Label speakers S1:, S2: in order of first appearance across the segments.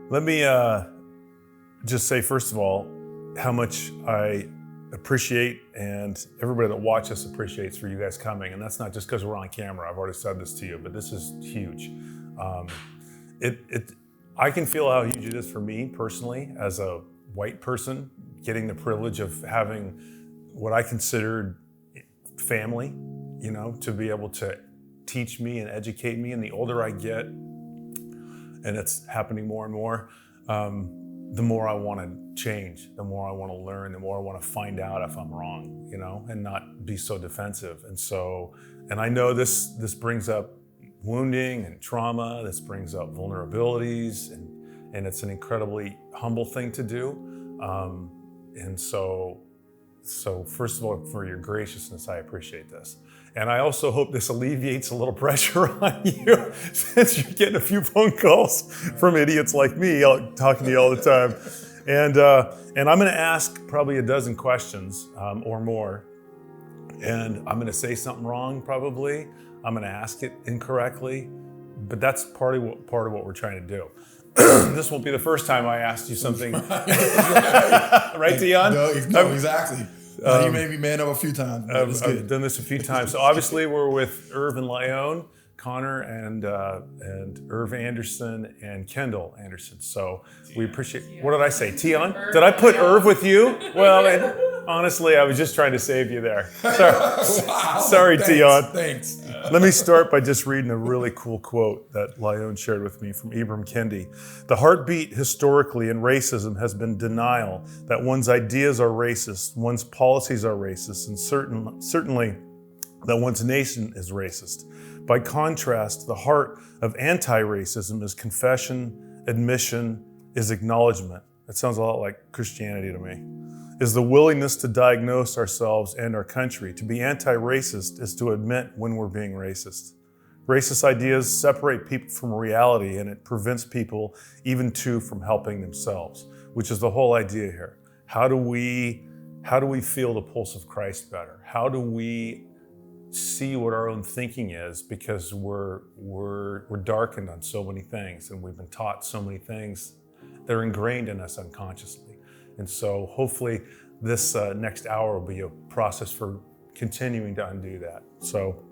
S1: Let me just say, first of all, how much I appreciate and everybody that watches us appreciates for you guys coming. And that's not just because we're on camera. I've already said this to you, but this is huge. I can feel how huge it is for me personally as a white person, getting the privilege of having what I considered family, to be able to teach me and educate me. And the older I get, and it's happening more and more, the more I want to change, the more I want to learn, the more I want to find out if I'm wrong, and not be so defensive. And I know this brings up wounding and trauma, this brings up vulnerabilities, and it's an incredibly humble thing to do. So first of all, for your graciousness, I appreciate this. And I also hope this alleviates a little pressure on you since you're getting a few phone calls from idiots like me talking to you all the time. And I'm gonna ask probably a dozen questions or more. And I'm gonna say something wrong probably. I'm gonna ask it incorrectly, but that's part of what we're trying to do. This won't be the first time I asked you something. Right, Teohn?
S2: No, exactly. You made me man up a few times.
S1: I've done this a few times. So obviously we're with Erv and Lyone Connor and Erv Anderson and Kendall Anderson. So we appreciate, what did I say? Teohn? Did I put Erv with you? Well, honestly, I was just trying to save you there. Sorry, Teohn.
S2: Thanks.
S1: Let me start by just reading a really cool quote that Lyone shared with me from Ibram Kendi. The heartbeat historically in racism has been denial that one's ideas are racist, one's policies are racist, and certainly that one's nation is racist. By contrast, the heart of anti-racism is confession, admission, is acknowledgement. That sounds a lot like Christianity to me. Is the willingness to diagnose ourselves and our country. To be anti-racist is to admit when we're being racist. Racist ideas separate people from reality, and it prevents people, even from helping themselves, which is the whole idea here. How do we feel the pulse of Christ better? How do we see what our own thinking is, because we're darkened on so many things, and we've been taught so many things that are ingrained in us unconsciously. And so hopefully this next hour will be a process for continuing to undo that. So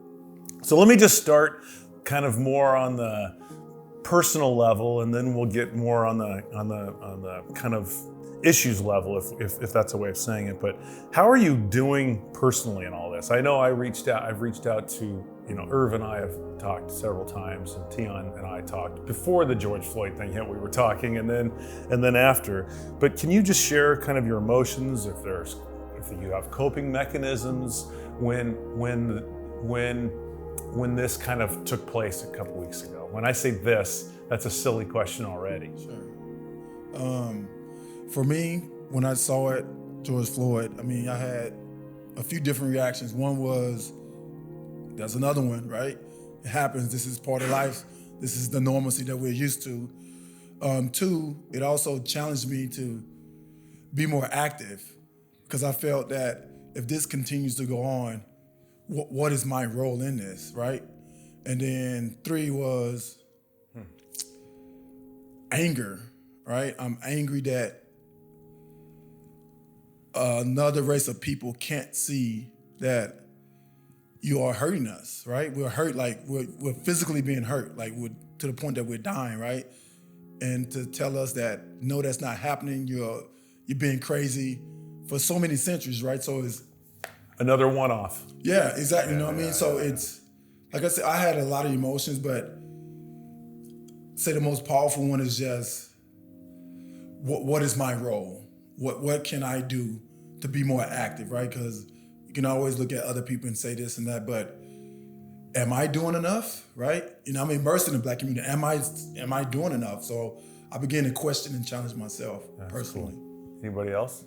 S1: let me just start kind of more on the personal level, and then we'll get more on the kind of issues level, if that's a way of saying it. But how are you doing personally in all this? I know I've reached out to, Erv and I have talked several times, and Teohn and I talked before the George Floyd thing hit. We were talking, and then after. But can you just share kind of your emotions, if you have coping mechanisms when this kind of took place a couple weeks ago? When I say this, that's a silly question already.
S2: Sure. For me, when I saw it, George Floyd, I had a few different reactions. One was, there's another one, right? It happens. This is part of life. This is the normalcy that we're used to. Two, it also challenged me to be more active, because I felt that if this continues to go on, what is my role in this, right? And then three was anger, right? I'm angry that another race of people can't see that you are hurting us, right? We're hurt, like we're physically being hurt, like to the point that we're dying, right? And to tell us that, no, that's not happening, you're being crazy for so many centuries, right? So it's
S1: another one-off.
S2: Yeah, exactly, you know what I mean? So it's, like I said, I had a lot of emotions, but say the most powerful one is just, what is my role? What can I do to be more active, right? Because you can always look at other people and say this and that, but am I doing enough, right? I'm immersed in the Black community. Am I doing enough? So I began to question and challenge myself. That's personally.
S1: Cool. Anybody else?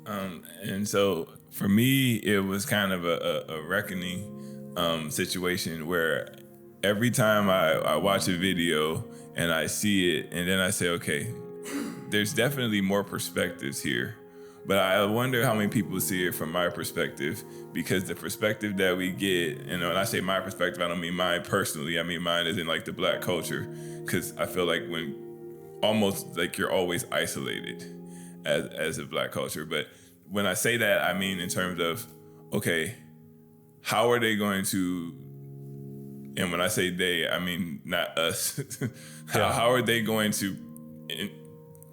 S3: And so for me, it was kind of a reckoning situation where every time I watch a video and I see it, and then I say, okay, there's definitely more perspectives here. But I wonder how many people see it from my perspective, because the perspective that we get, and when I say my perspective, I don't mean mine personally. I mean mine is in like the Black culture, because I feel like when almost like you're always isolated as a Black culture. But when I say that, I mean in terms of, okay, how are they going to, and when I say they, I mean not us, how are they going to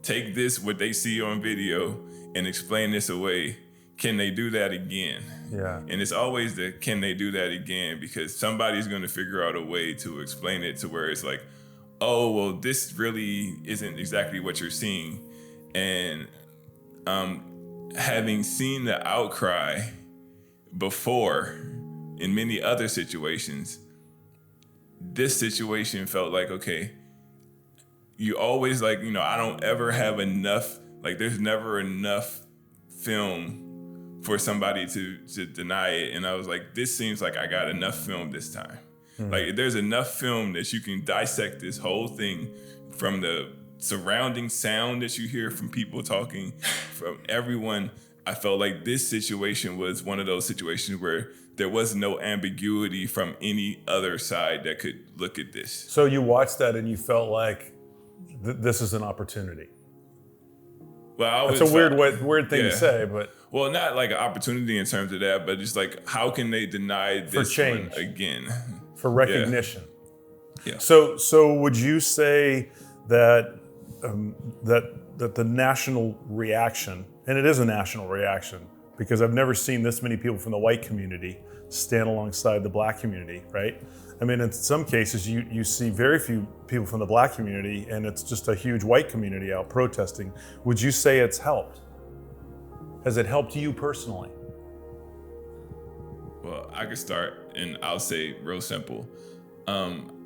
S3: take this, what they see on video, and explain this away? Can they do that again?
S1: Yeah.
S3: And it's always the can they do that again, because somebody's going to figure out a way to explain it to where it's like, oh, well, this really isn't exactly what you're seeing. And having seen the outcry before in many other situations, this situation felt like, okay, you always like, I don't ever have enough, like there's never enough film for somebody to deny it. And I was like, this seems like I got enough film this time. Like there's enough film that you can dissect this whole thing, from the surrounding sound that you hear from people talking, from everyone. I felt like this situation was one of those situations where there was no ambiguity from any other side that could look at this.
S1: So you watched that and you felt like this is an opportunity.
S3: Well,
S1: it's a weird thing to say, but
S3: well, not like an opportunity in terms of that, but just like, how can they deny this
S1: for change
S3: one again?
S1: For recognition.
S3: Yeah.
S1: So would you say that that the national reaction, and it is a national reaction, because I've never seen this many people from the white community stand alongside the Black community, right? I mean, in some cases, you see very few people from the Black community, and it's just a huge white community out protesting. Would you say it's helped? Has it helped you personally?
S3: Well, I could start, and I'll say real simple.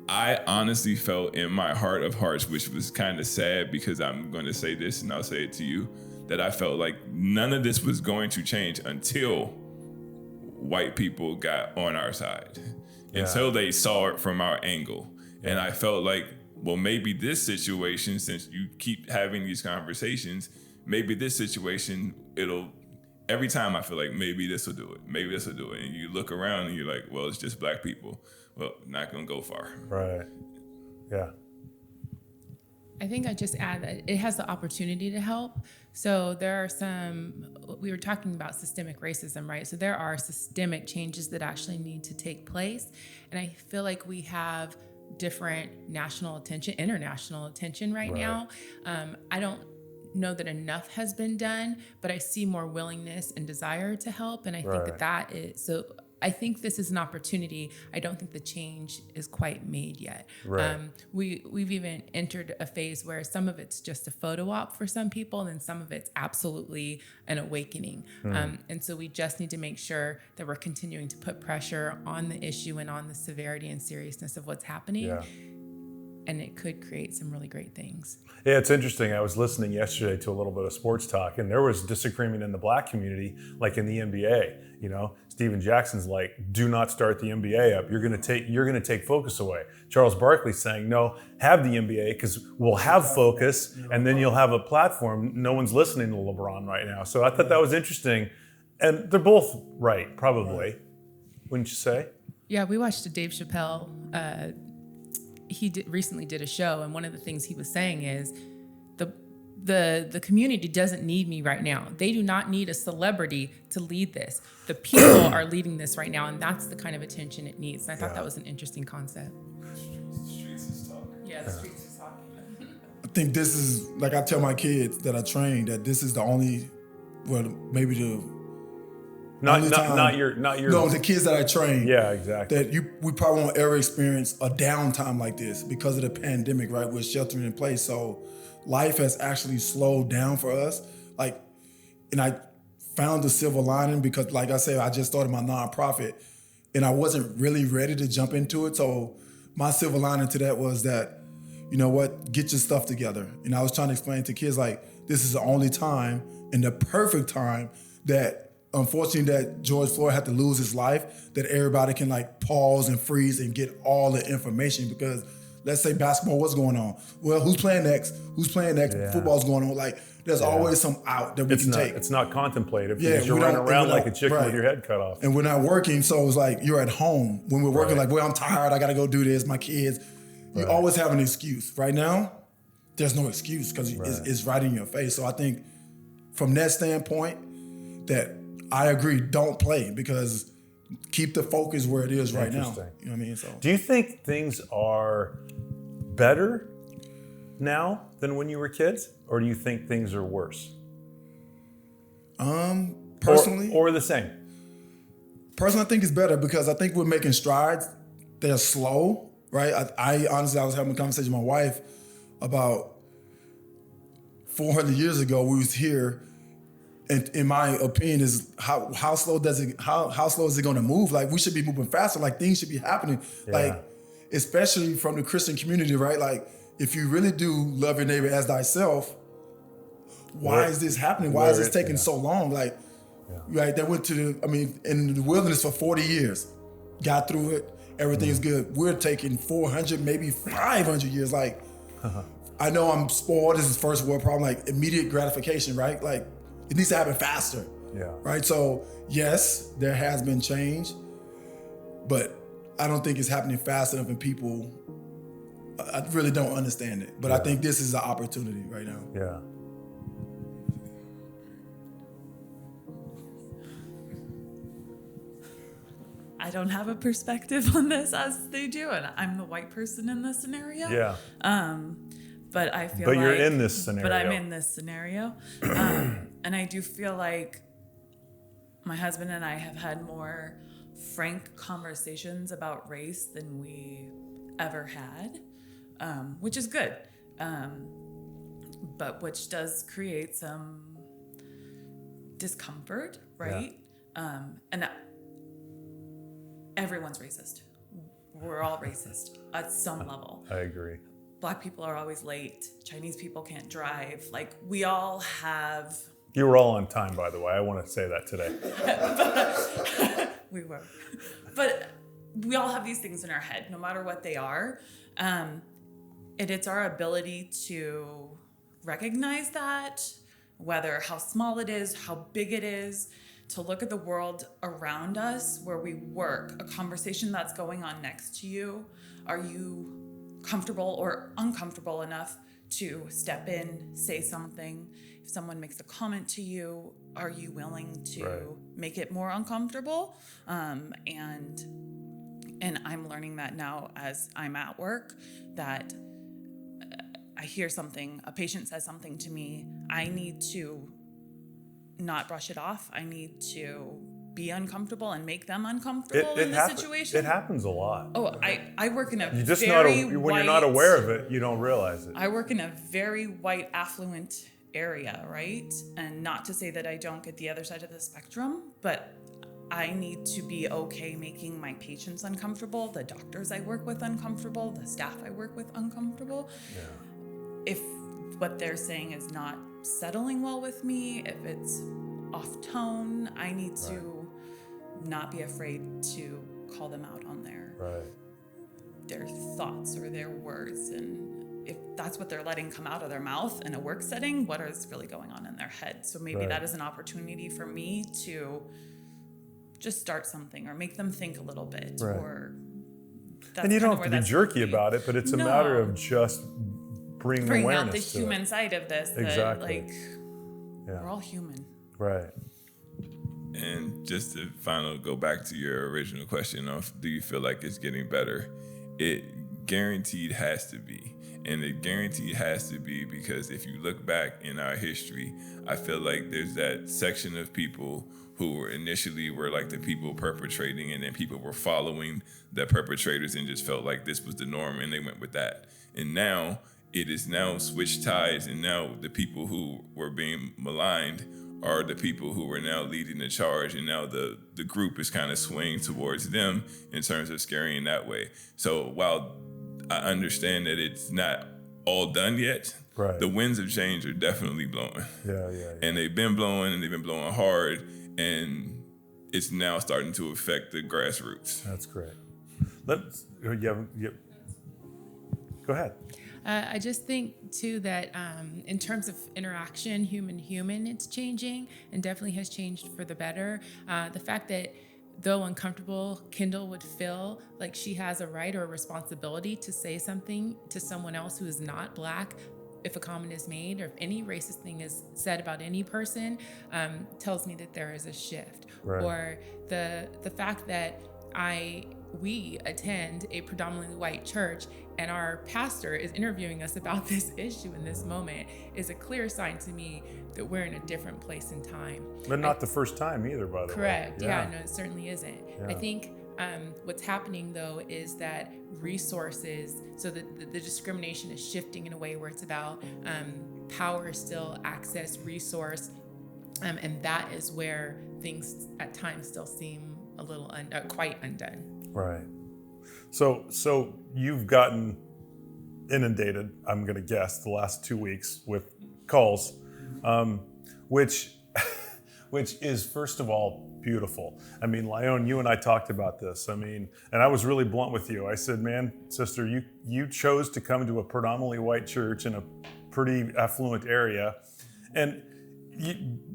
S3: I honestly felt in my heart of hearts, which was kind of sad, because I'm going to say this and I'll say it to you, that I felt like none of this was going to change until white people got on our side, until they saw it from our angle. And I felt like, well, maybe this situation, since you keep having these conversations, maybe this situation, every time I feel like maybe this will do it. Maybe this will do it. And you look around and you're like, well, it's just Black people. Well, not going to go far.
S1: Right. Yeah.
S4: I think I just add that it has the opportunity to help. So there are we were talking about systemic racism, right? So there are systemic changes that actually need to take place. And I feel like we have different national attention, international attention right now. I don't know that enough has been done, but I see more willingness and desire to help. And I think that is, so I think this is an opportunity. I don't think the change is quite made yet.
S1: Right.
S4: We've even entered a phase where some of it's just a photo op for some people, and then some of it's absolutely an awakening. And so we just need to make sure that we're continuing to put pressure on the issue and on the severity and seriousness of what's happening. Yeah. And it could create some really great things.
S1: Yeah, it's interesting. I was listening yesterday to a little bit of sports talk, and there was disagreement in the Black community, like in the NBA. Steven Jackson's like, "Do not start the NBA up. You're going to take focus away." Charles Barkley's saying, "No, have the NBA, because we'll have focus, and then you'll have a platform." No one's listening to LeBron right now, so I thought that was interesting, and they're both right, probably, wouldn't you say?
S4: Yeah, we watched a Dave Chappelle. He recently did a show, and one of the things he was saying is the community doesn't need me right now. They do not need a celebrity to lead this. The people are leading this right now, and that's the kind of attention it needs. And I thought that was an interesting concept.
S3: The streets is talking.
S4: Yeah, the streets is talking.
S2: I think this is, like I tell my kids that I train, that this is the only, well, maybe the
S1: Not your.
S2: No, the kids that I train.
S1: Yeah, exactly.
S2: That we probably won't ever experience a downtime like this because of the pandemic, right? We're sheltering in place, so life has actually slowed down for us. And I found the silver lining because, like I said, I just started my nonprofit, and I wasn't really ready to jump into it. So my silver lining to that was that, you know what, get your stuff together. And I was trying to explain to kids, like, this is the only time and the perfect time that, unfortunately, that George Floyd had to lose his life, that everybody can pause and freeze and get all the information. Because let's say basketball, what's going on? Well, who's playing next? Yeah. Football's going on. There's always some out that we can take.
S1: It's not contemplative
S2: Yeah,
S1: because you're
S2: we
S1: running
S2: don't-
S1: around
S2: we
S1: like a
S2: don't-
S1: chicken
S2: right.
S1: with your head cut off.
S2: And we're not working, so it's like you're at home. When we're working,
S1: Right.
S2: like, well, I'm tired, I gotta go do this, my kids. You always have an excuse. Right now, there's no excuse because it's right in your face. So I think from that standpoint, that I agree, don't play because keep the focus where it is right now.
S1: Interesting.
S2: You know what I mean? So
S1: Do you think things are better now than when you were kids, or do you think things are worse?
S2: personally,
S1: or the same?
S2: Personally, I think it's better because I think we're making strides. They're slow, right? I honestly, I was having a conversation with my wife about 400 years ago. We was here, and in my opinion, is how slow is it going to move? Like we should be moving faster. Like things should be happening.
S1: Yeah.
S2: Like especially from the Christian community, right? Like if you really do love your neighbor as thyself, why is this happening? Why is this taking so long? Like, right? They went to in the wilderness for 40 years, got through it. Everything's good. We're taking 400, maybe 500 years. Like, I know I'm spoiled. This is first world problem. Like immediate gratification, right? Like it needs to happen faster.
S1: Yeah.
S2: Right. So yes, there has been change, but I don't think it's happening fast enough, and people, I really don't understand it. But I think this is an opportunity right now.
S1: Yeah.
S5: I don't have a perspective on this as they do, and I'm the white person in this scenario.
S1: Yeah.
S5: But I feel
S1: But
S5: like...
S1: you're in this scenario.
S5: But I'm in this scenario. And I do feel like my husband and I have had more frank conversations about race than we ever had, which is good. But which does create some discomfort, right? And everyone's racist. We're all racist at some level.
S1: I agree.
S5: Black people are always late. Chinese people can't drive. Like we all have...
S1: You were all on time, by the way. I want to say that today.
S5: We were. But we all have these things in our head, no matter what they are. And it's our ability to recognize that, whether how small it is, how big it is, to look at the world around us where we work, a conversation that's going on next to you. Are you comfortable or uncomfortable enough to step in, say something? If someone makes a comment to you, are you willing to make it more uncomfortable? And I'm learning that now as I'm at work, that I hear something, a patient says something to me, I need to not brush it off. I need to be uncomfortable and make them uncomfortable in the situation.
S1: It happens a lot.
S5: Oh, I work in a
S1: You just
S5: very
S1: when you're not aware of it, you don't realize it.
S5: I work in a very white, affluent area, right? And not to say that I don't get the other side of the spectrum, but I need to be okay making my patients uncomfortable, the doctors I work with uncomfortable, the staff I work with uncomfortable.
S1: Yeah.
S5: If what they're saying is not settling well with me, if it's off tone, I need to not be afraid to call them out on their thoughts or their words. And if that's what they're letting come out of their mouth in a work setting, what is really going on in their head? So maybe that is an opportunity for me to just start something or make them think a little bit. Or that's
S1: and you don't
S5: kind of
S1: have
S5: where
S1: to be jerky about it, but it's a matter of just bringing awareness
S5: out the
S1: to
S5: human
S1: it.
S5: side of this.
S1: Exactly.
S5: That, we're all human.
S1: Right.
S3: And just to go back to your original question of do you feel like it's getting better? It guaranteed has to be. And it guaranteed has to be because if you look back in our history, I feel like there's that section of people who were initially like the people perpetrating, and then people were following the perpetrators and just felt like this was the norm and they went with that. And now it is now switched tides, and now the people who were being maligned are the people who are now leading the charge, and now the group is kind of swaying towards them in terms of scaring that way. So while I understand that it's not all done yet, the winds of change are definitely blowing. Yeah. And they've been blowing, and they've been blowing hard, and it's now starting to affect the grassroots.
S1: That's great. Go ahead.
S4: I just think too that in terms of interaction, human, it's changing and definitely has changed for the better. The fact that though uncomfortable, Kendall would feel like she has a right or a responsibility to say something to someone else who is not Black if a comment is made or if any racist thing is said about any person, tells me that there is a shift.
S1: Right.
S4: Or the fact that we attend a predominantly white church and our pastor is interviewing us about this issue in this moment is a clear sign to me that we're in a different place in time.
S1: But not the first time either, by the way.
S4: Correct. Yeah, no, it certainly isn't.
S1: Yeah.
S4: I think what's happening though is that resources, so that the discrimination is shifting in a way where it's about power, still access, resource, and that is where things at times still seem a little quite undone.
S1: Right. So you've gotten inundated, I'm going to guess, the last 2 weeks with calls, which is, first of all, beautiful. I mean, Lyone, you and I talked about this. I mean, and I was really blunt with you. I said, man, sister, you chose to come to a predominantly white church in a pretty affluent area. And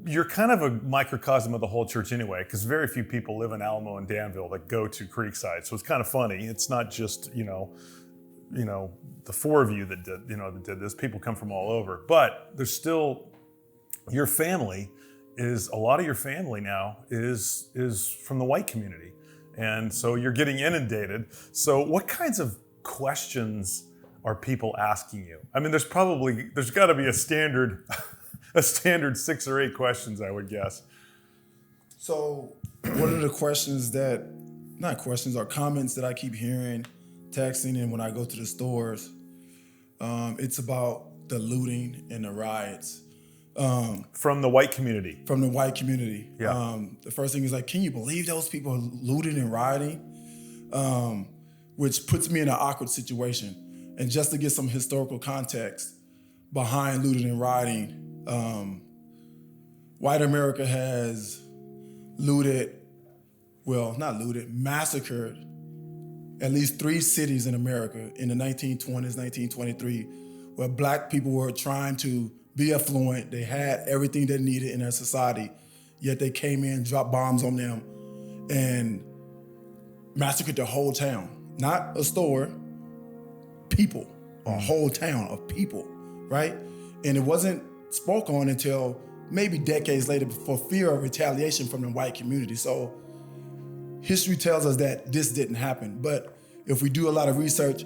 S1: you're kind of a microcosm of the whole church anyway, because very few people live in Alamo and Danville that go to Creekside. So it's kind of funny. It's not just, the four of you that did this. People come from all over. But there's still, your family is, a lot of your family now is from the white community. And so you're getting inundated. So what kinds of questions are people asking you? I mean, there's got to be a standard 6 or 8 questions, I would guess.
S2: So one of the questions or comments that I keep hearing, texting, and when I go to the stores, it's about the looting and the riots.
S1: From the white community.
S2: From the white community.
S1: Yeah.
S2: The first thing is like, can you believe those people are looting and rioting? Which puts me in an awkward situation. And just to get some historical context behind looting and rioting, white America has massacred at least 3 cities in America in the 1920s, 1923, where Black people were trying to be affluent. They had everything they needed in their society, yet they came in, dropped bombs on them, and massacred the whole town. Not a store, people, a whole town of people, right? And it wasn't spoke on until maybe decades later for fear of retaliation from the white community. So history tells us that this didn't happen. But if we do a lot of research,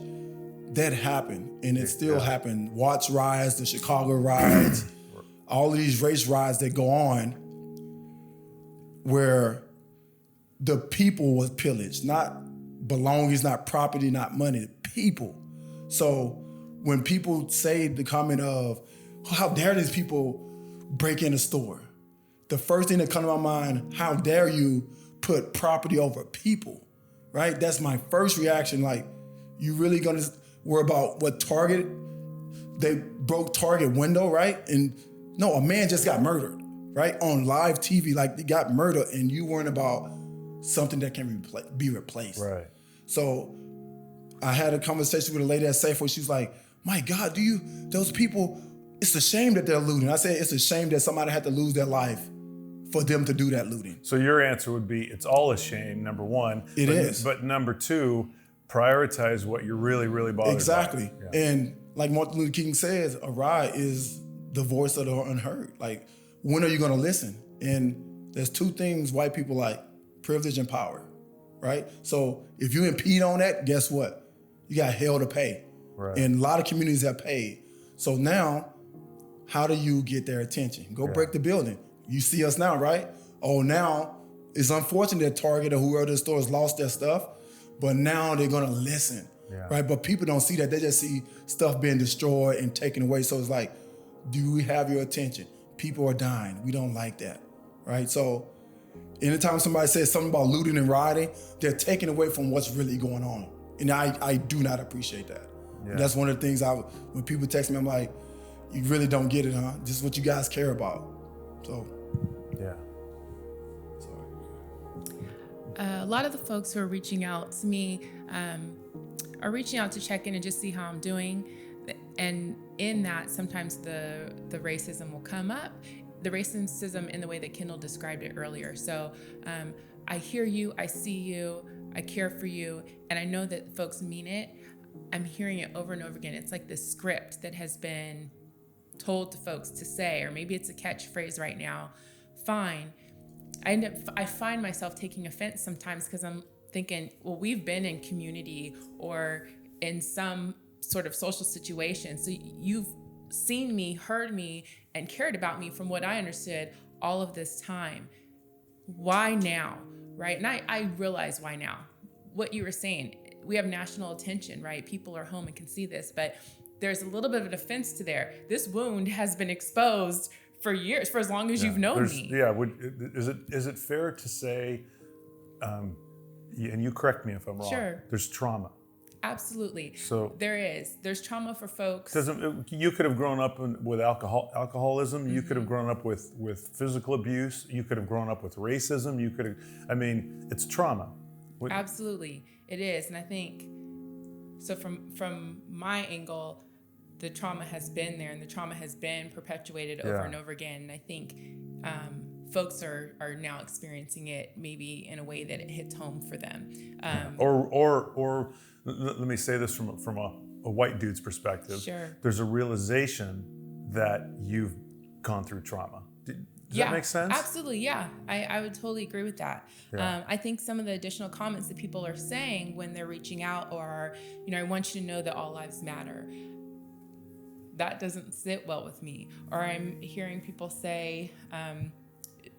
S2: that happened, and it still happened. Watts riots, the Chicago riots, all of these race riots that go on where the people was pillaged, not belongings, not property, not money, people. So when people say the comment of, how dare these people break in a store? The first thing that comes to my mind, how dare you put property over people, right? That's my first reaction. Like, you really gonna worry about what Target, they broke Target window, right? And no, a man just got murdered, right? On live TV, like they got murdered, and you worrying about something that can be replaced.
S1: Right.
S2: So I had a conversation with a lady at Safeway. She was like, my God, those people, it's a shame that they're looting. I said, it's a shame that somebody had to lose their life for them to do that looting.
S1: So your answer would be, it's all a shame, number one.
S2: It is.
S1: But number two, prioritize what you're really, really bothered
S2: Exactly.
S1: by. Yeah.
S2: And like Martin Luther King says, a riot is the voice of the unheard. Like, when are you gonna listen? And there's 2 things white people like, privilege and power, right? So if you impede on that, guess what? You got hell to pay.
S1: Right.
S2: And a lot of communities have paid. So now, how do you get their attention? Go break the building. You see us now, right? Oh, now it's unfortunate that Target or whoever the stores lost their stuff, but now they're gonna listen, right? But people don't see that. They just see stuff being destroyed and taken away. So it's like, do we have your attention? People are dying. We don't like that, right? So anytime somebody says something about looting and rioting, they're taking away from what's really going on. And I do not appreciate that. Yeah. That's one of the things when people text me, I'm like, you really don't get it, huh? This is what you guys care about. So,
S1: yeah.
S4: A lot of the folks who are reaching out to me are reaching out to check in and just see how I'm doing. And in that, sometimes the racism will come up, the racism in the way that Kendall described it earlier. So I hear you, I see you, I care for you, and I know that folks mean it. I'm hearing it over and over again. It's like this script that has been told to folks to say, or maybe it's a catchphrase right now. Fine. I find myself taking offense sometimes because I'm thinking, well, we've been in community or in some sort of social situation. So you've seen me, heard me, and cared about me from what I understood all of this time. Why now, right? And I realize why now. What you were saying, we have national attention, right? People are home and can see this, but there's a little bit of an offense to there. This wound has been exposed for years, for as long as you've known me.
S1: Yeah, is it fair to say, and you correct me if I'm wrong,
S4: Sure.
S1: there's trauma?
S4: Absolutely.
S1: So
S4: there's trauma for folks.
S1: You could have grown up with alcoholism. You could have grown up with physical abuse. You could have grown up with racism. It's trauma.
S4: Absolutely, it is. And I think, so from my angle, the trauma has been there and the trauma has been perpetuated over and over again. And I think folks are now experiencing it maybe in a way that it hits home for them.
S1: Or let me say this from a white dude's perspective.
S4: Sure.
S1: There's a realization that you've gone through trauma. Does that make sense?
S4: Absolutely, yeah. I would totally agree with that.
S1: Yeah.
S4: I think some of the additional comments that people are saying when they're reaching out or, I want you to know that all lives matter. That doesn't sit well with me. Or I'm hearing people say,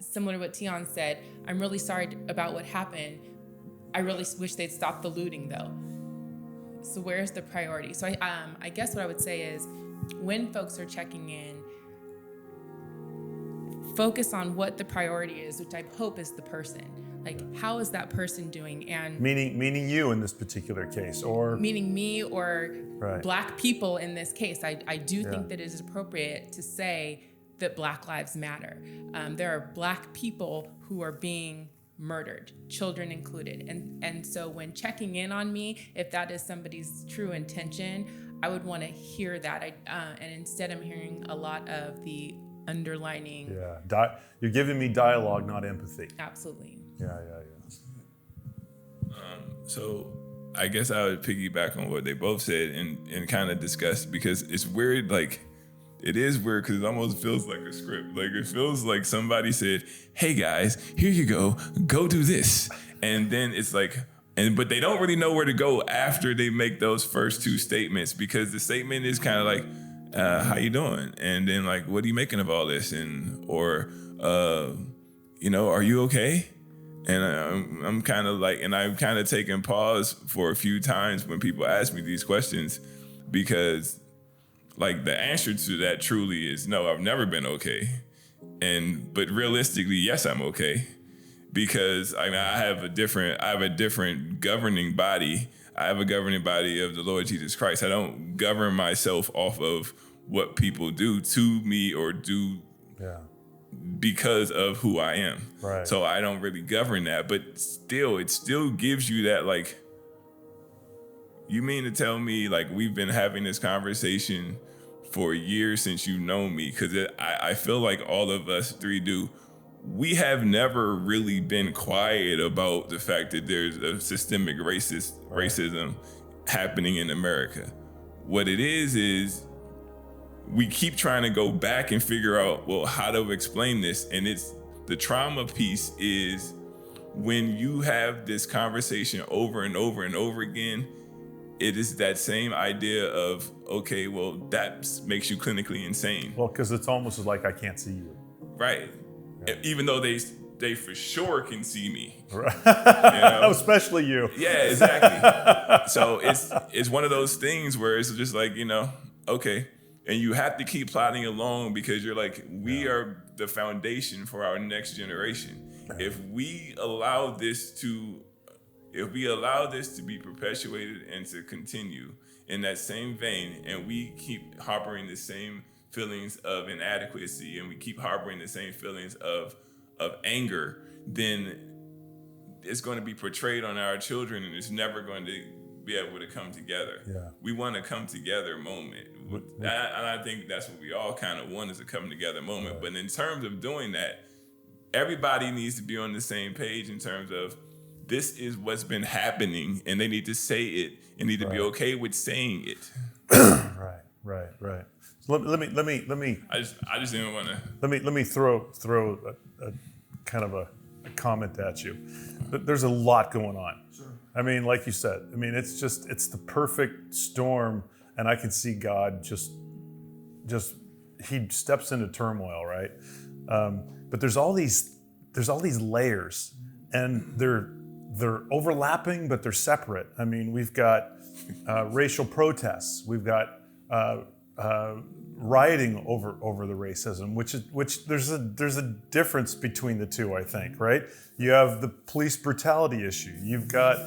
S4: similar to what Teohn said, I'm really sorry about what happened. I really wish they'd stop the looting though. So where's the priority? So I guess what I would say is when folks are checking in, focus on what the priority is, which I hope is the person. Like, how is that person doing? And
S1: meaning you in this particular case, or
S4: meaning me or
S1: right.
S4: Black people in this case. I do think that it is appropriate to say that Black lives matter. There are Black people who are being murdered, children included. And so when checking in on me, if that is somebody's true intention, I would want to hear that. And instead I'm hearing a lot of the underlining.
S1: Yeah, you're giving me dialogue, not empathy.
S4: Absolutely.
S1: Yeah.
S3: So I guess I would piggyback on what they both said and kind of discuss, because it's weird, like, it is weird because it almost feels like a script. Like, it feels like somebody said, hey guys, here you go do this. And then it's like, but they don't really know where to go after they make those first two statements, because the statement is kind of like, how you doing? And then like, what are you making of all this? Or are you okay? And I'm kind of like, and I've kind of taken pause for a few times when people ask me these questions, because like the answer to that truly is no, I've never been okay. But realistically, yes, I'm okay, because I have a different governing body. I have a governing body of the Lord Jesus Christ. I don't govern myself off of what people do to me or do because of who I am.
S1: Right.
S3: So I don't really govern that, but still, it still gives you that, like, you mean to tell me, like, we've been having this conversation for years since you've known me? Because I feel like all of us three do. We have never really been quiet about the fact that there's a systemic racism happening in America. What it is we keep trying to go back and figure out, well, how to explain this. And it's the trauma piece is when you have this conversation over and over and over again, it is that same idea of, okay, well, that makes you clinically insane.
S1: Well, because it's almost like I can't see you.
S3: Right. Yeah. Even though they for sure can see me.
S1: Right. Especially you.
S3: Yeah, exactly. So it's one of those things where it's just like, okay. And you have to keep plodding along, because you're like, we are the foundation for our next generation. Yeah. If we allow this to be perpetuated and to continue in that same vein, and we keep harboring the same feelings of inadequacy, and we keep harboring the same feelings of anger, then it's going to be portrayed on our children, and it's never going to be able to come together.
S1: Yeah.
S3: We want a come together moment. And I think that's what we all kind of want, is a come together moment.
S1: Right.
S3: But in terms of doing that, everybody needs to be on the same page in terms of this is what's been happening, and they need to say it and need to be okay with saying it.
S1: Right. So let me.
S3: I just didn't want to.
S1: Let me throw a kind of a comment at you. There's a lot going on.
S2: Sure.
S1: I mean, like you said, I mean, it's the perfect storm, and I can see God just he steps into turmoil, right? But there's all these layers, and they're overlapping, but they're separate. I mean, we've got racial protests, we've got rioting over the racism, which there's a difference between the two, I think, right? You have the police brutality issue, you've got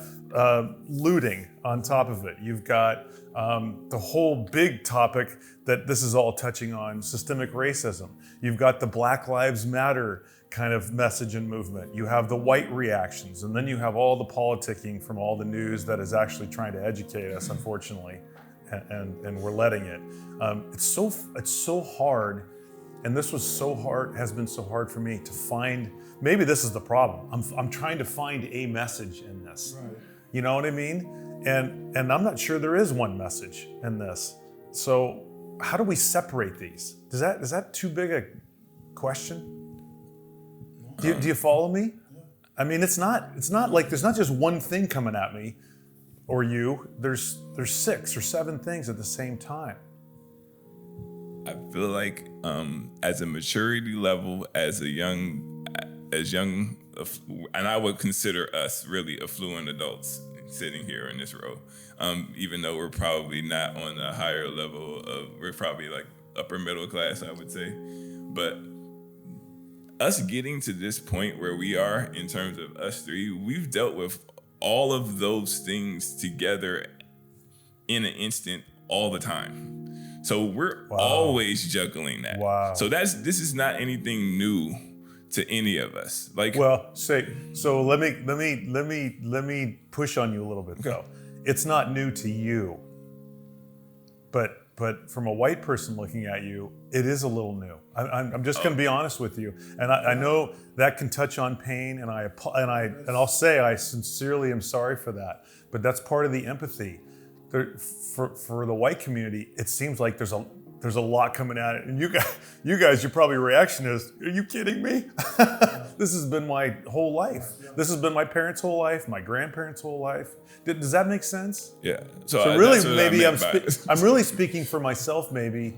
S1: looting on top of it, you've got the whole big topic that this is all touching on, systemic racism. You've got the Black Lives Matter kind of message and movement. You have the white reactions, and then you have all the politicking from all the news that is actually trying to educate us, unfortunately, and we're letting it. It's so hard, and this has been so hard for me to find. Maybe this is the problem. I'm trying to find a message in this.
S2: Right.
S1: You know what I mean? And I'm not sure there is one message in this. So how do we separate these? Is that too big a question? Do you follow me? I mean, it's not like there's not just one thing coming at me or you. There's 6 or 7 things at the same time.
S3: I feel like as a maturity level, as young, and I would consider us really affluent adults sitting here in this row, even though we're probably not on a higher level we're probably like upper middle class, I would say. But us getting to this point where we are in terms of us three, we've dealt with all of those things together in an instant all the time. So we're always juggling that.
S1: Wow.
S3: So this is not anything new to any of us. Like,
S1: well, so let me push on you a little bit though. It's not new to you, but from a white person looking at you, it is a little new. I'm just going to be honest with you, and I know that can touch on pain, and I'll say I sincerely am sorry for that. But that's part of the empathy. For the white community, it seems like there's a lot coming at it, and you guys, your probably reaction is, "Are you kidding me?" This has been my whole life. This has been my parents' whole life, my grandparents' whole life. Does that make sense?
S3: Yeah.
S1: So really, maybe I'm really speaking for myself, maybe,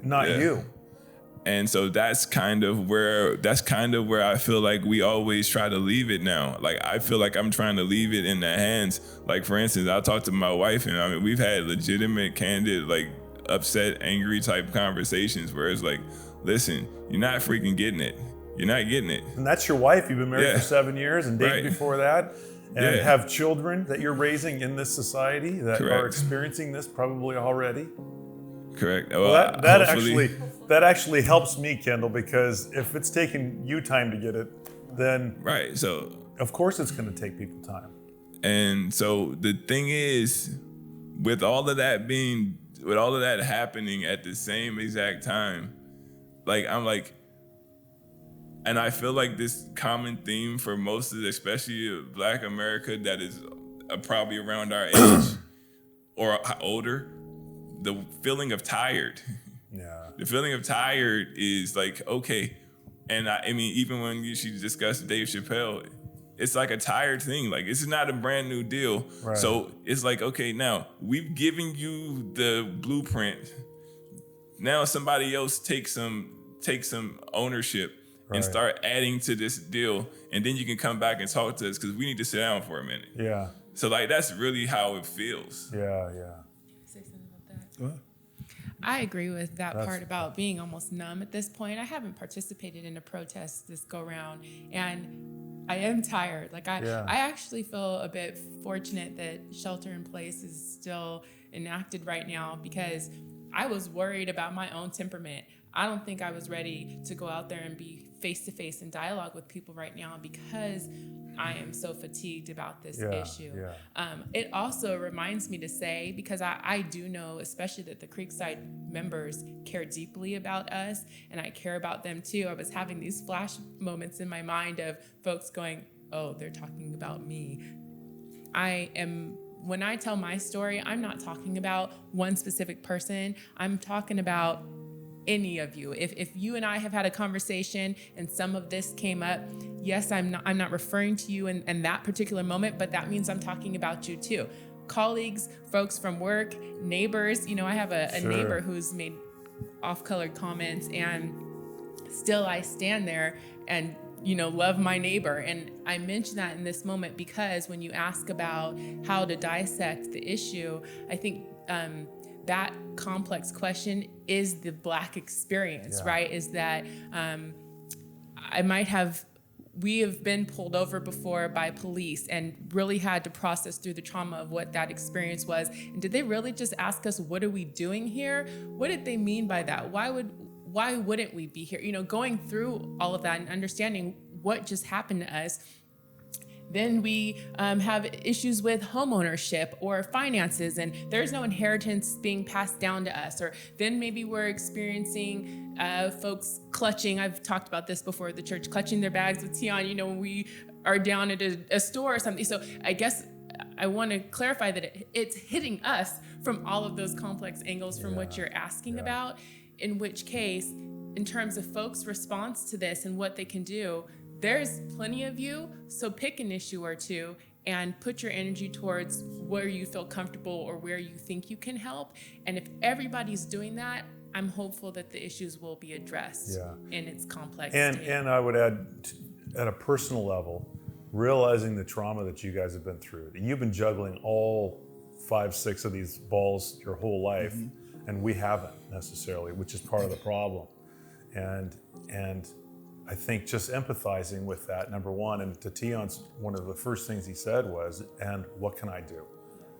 S1: not you.
S3: And so that's kind of where I feel like we always try to leave it now. Like, I feel like I'm trying to leave it in the hands. Like, for instance, I'll talk to my wife, and I mean, we've had legitimate, candid, like, upset, angry type conversations where it's like, listen, you're not freaking getting it. You're not getting it.
S1: And that's your wife. You've been married for 7 years and dated before that, and have children that you're raising in this society that are experiencing this probably already.
S3: Correct.
S1: Well, that actually helps me, Kendall, because if it's taking you time to get it, then
S3: so
S1: of course it's going to take people time.
S3: And so the thing is, with all of that happening at the same exact time, like, I'm like, and I feel like this common theme for most of, especially Black America, that is probably around our age or older, the feeling of tired.
S1: Yeah.
S3: The feeling of tired is like, okay. And I mean, even when she discussed Dave Chappelle, it's like a tired thing. Like, this is not a brand new deal.
S1: Right.
S3: So it's like, okay, now we've given you the blueprint. Now somebody else take some ownership and start adding to this deal. And then you can come back and talk to us, because we need to sit down for a minute.
S1: Yeah.
S3: So like, that's really how it feels.
S1: Yeah.
S4: Say something about that.
S2: Go ahead.
S4: I agree with that part about being almost numb at this point. I haven't participated in a protest this go round, and I am tired. Like, I actually feel a bit fortunate that shelter in place is still enacted right now, because I was worried about my own temperament. I don't think I was ready to go out there and be face-to-face in dialogue with people right now, because I am so fatigued about this
S1: Yeah,
S4: issue.
S1: yeah.
S4: It also reminds me to say, because I do know, especially that the Creekside members care deeply about us, and I care about them too. I was having these flash moments in my mind of folks going, oh, they're talking about me. When I tell my story, I'm not talking about one specific person. I'm talking about any of you. If you and I have had a conversation and some of this came up, yes, I'm not referring to you in that particular moment, but that means I'm talking about you too. Colleagues, folks from work, neighbors. I have a
S1: Sure.
S4: neighbor who's made off-colored comments, and still I stand there and love my neighbor. And I mention that in this moment because when you ask about how to dissect the issue, I think that complex question is the Black experience,
S1: Yeah.
S4: right? Is that we have been pulled over before by police and really had to process through the trauma of what that experience was. And did they really just ask us, what are we doing here? What did they mean by that? Why wouldn't we be here? Going through all of that and understanding what just happened to us. Then we have issues with homeownership or finances, and there's no inheritance being passed down to us. Or then maybe we're experiencing folks clutching, I've talked about this before at the church, clutching their bags with Teohn, when we are down at a store or something. So I guess I want to clarify that it's hitting us from all of those complex angles from what you're asking about, in which case, in terms of folks' response to this and what they can do, there's plenty of you, so pick an issue or two and put your energy towards where you feel comfortable or where you think you can help. And if everybody's doing that, I'm hopeful that the issues will be addressed in its complex state.
S1: And I would add, at a personal level, realizing the trauma that you guys have been through. You've been juggling all 5-6 of these balls your whole life, and we haven't necessarily, which is part of the problem. And I think just empathizing with that, number one, and to Teohn's, one of the first things he said was, and what can I do?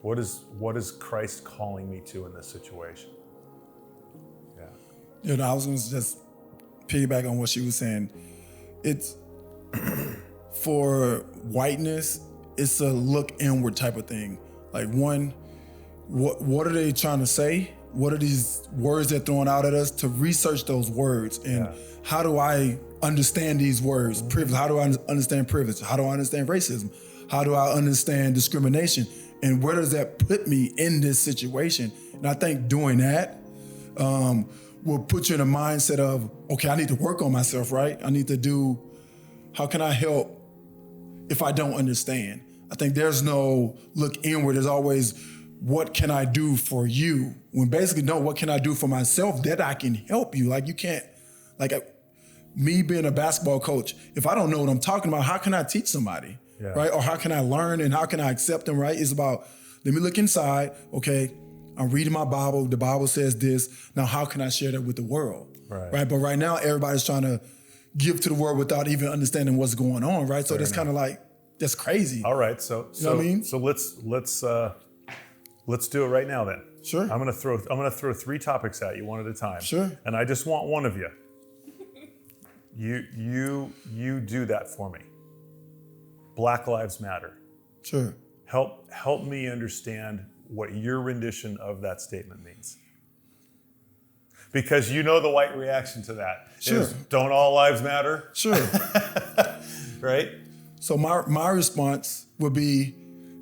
S1: What is Christ calling me to in this situation?
S2: I was going to just piggyback on what she was saying. It's, for whiteness, it's a look inward type of thing. Like, one, what are they trying to say? What are these words they're throwing out at us? To research those words, and how do I understand these words? Privilege. How do I understand privilege? How do I understand racism? How do I understand discrimination? And where does that put me in this situation? And I think doing that will put you in a mindset of, okay, I need to work on myself, right? I need to do, how can I help if I don't understand? I think there's no look inward. There's always, what can I do for you? When basically, no, what can I do for myself that I can help you? Like, you can't, like, me being a basketball coach, if I don't know what I'm talking about, how can I teach somebody, right? Or how can I learn and how can I accept them, right? It's about, let me look inside, okay, I'm reading my Bible, the Bible says this, now how can I share that with the world, right? But right now, everybody's trying to give to the world without even understanding what's going on, right? So that's kind of like, that's crazy.
S1: All right, so
S2: you know what I mean?
S1: So let's do it right now then.
S2: Sure.
S1: I'm gonna throw 3 topics at you one at a time.
S2: Sure.
S1: And I just want one of you. You do that for me. Black Lives Matter.
S2: Sure.
S1: Help me understand what your rendition of that statement means. Because you know the white reaction to that.
S2: Sure.
S1: Is, don't all lives matter?
S2: Sure.
S1: Right?
S2: So my response would be,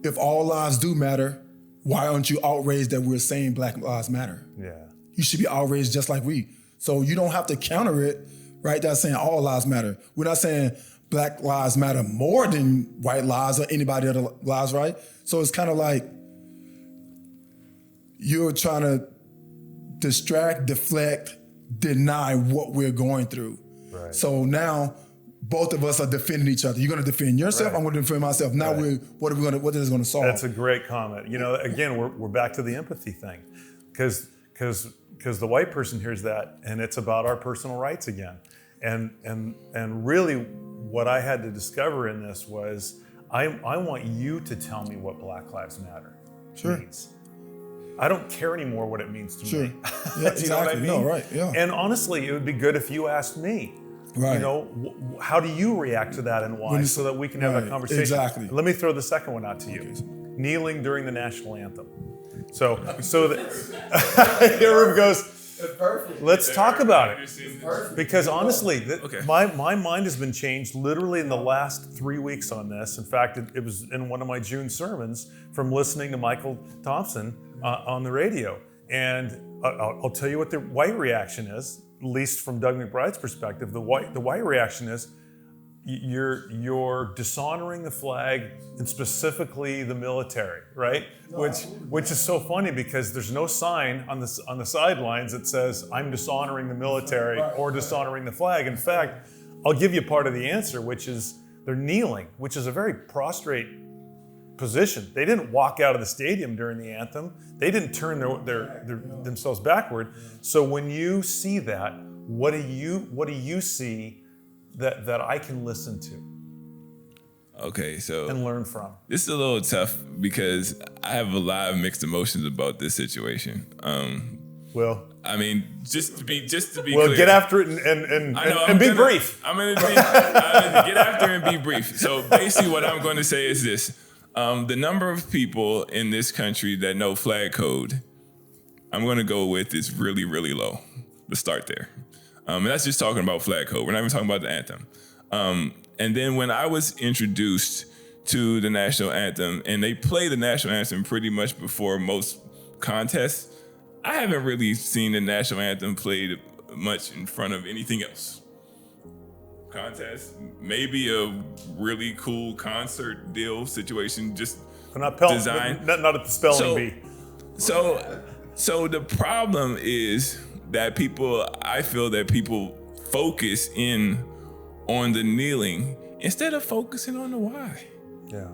S2: if all lives do matter, why aren't you outraged that we're saying Black Lives Matter?
S1: Yeah.
S2: You should be outraged just like we. So you don't have to counter it, right? That's saying all lives matter. We're not saying Black lives matter more than white lives or anybody other lives, right? So it's kind of like you're trying to distract, deflect, deny what we're going through.
S1: Right.
S2: So now both of us are defending each other. You're going to defend yourself.
S1: Right.
S2: I'm going to defend myself. Now what is it going to solve?
S1: That's a great comment. Again, we're back to the empathy thing, because the white person hears that and it's about our personal rights again. And really what I had to discover in this was I want you to tell me what Black Lives Matter means. I don't care anymore what it means to me.
S2: Yeah, exactly.
S1: You know what I mean?
S2: No, right, yeah.
S1: And honestly, it would be good if you asked me.
S2: Right.
S1: How do you react to that and why, so that we can have that
S2: right,
S1: conversation?
S2: exactly.
S1: Let me throw the second one out to you. Kneeling during the national anthem. So Erv goes, let's talk about it. Because honestly, my mind has been changed literally in the last 3 weeks on this. In fact, it was in one of my June sermons from listening to Michael Thompson on the radio. And I'll tell you what the white reaction is, at least from Doug McBride's perspective. The white reaction is, you're dishonoring the flag and specifically the military, right? Which is so funny because there's no sign on the sidelines that says I'm dishonoring the military or dishonoring the flag. In fact, I'll give you part of the answer, which is they're kneeling, which is a very prostrate position. They didn't walk out of the stadium during the anthem. They didn't turn themselves backward. So when you see that, what do you see that I can listen to?
S3: Okay, so
S1: and learn from.
S3: This is a little tough because I have a lot of mixed emotions about this situation.
S1: Well,
S3: I mean, just to be
S1: well,
S3: clear.
S1: Get after it and be brief.
S3: I'm gonna get after it and be brief. So basically, what I'm going to say is this: the number of people in this country that know flag code, I'm going to go with is really, really low. Let's start there. And that's just talking about flag code. We're not even talking about the anthem. And then when I was introduced to the national anthem, and they play the national anthem pretty much before most contests, I haven't really seen the national anthem played much in front of anything else. Contest, maybe a really cool concert deal situation, just design.
S1: Not at the spelling bee.
S3: So the problem is that I feel that people focus in on the kneeling instead of focusing on the why.
S1: Yeah.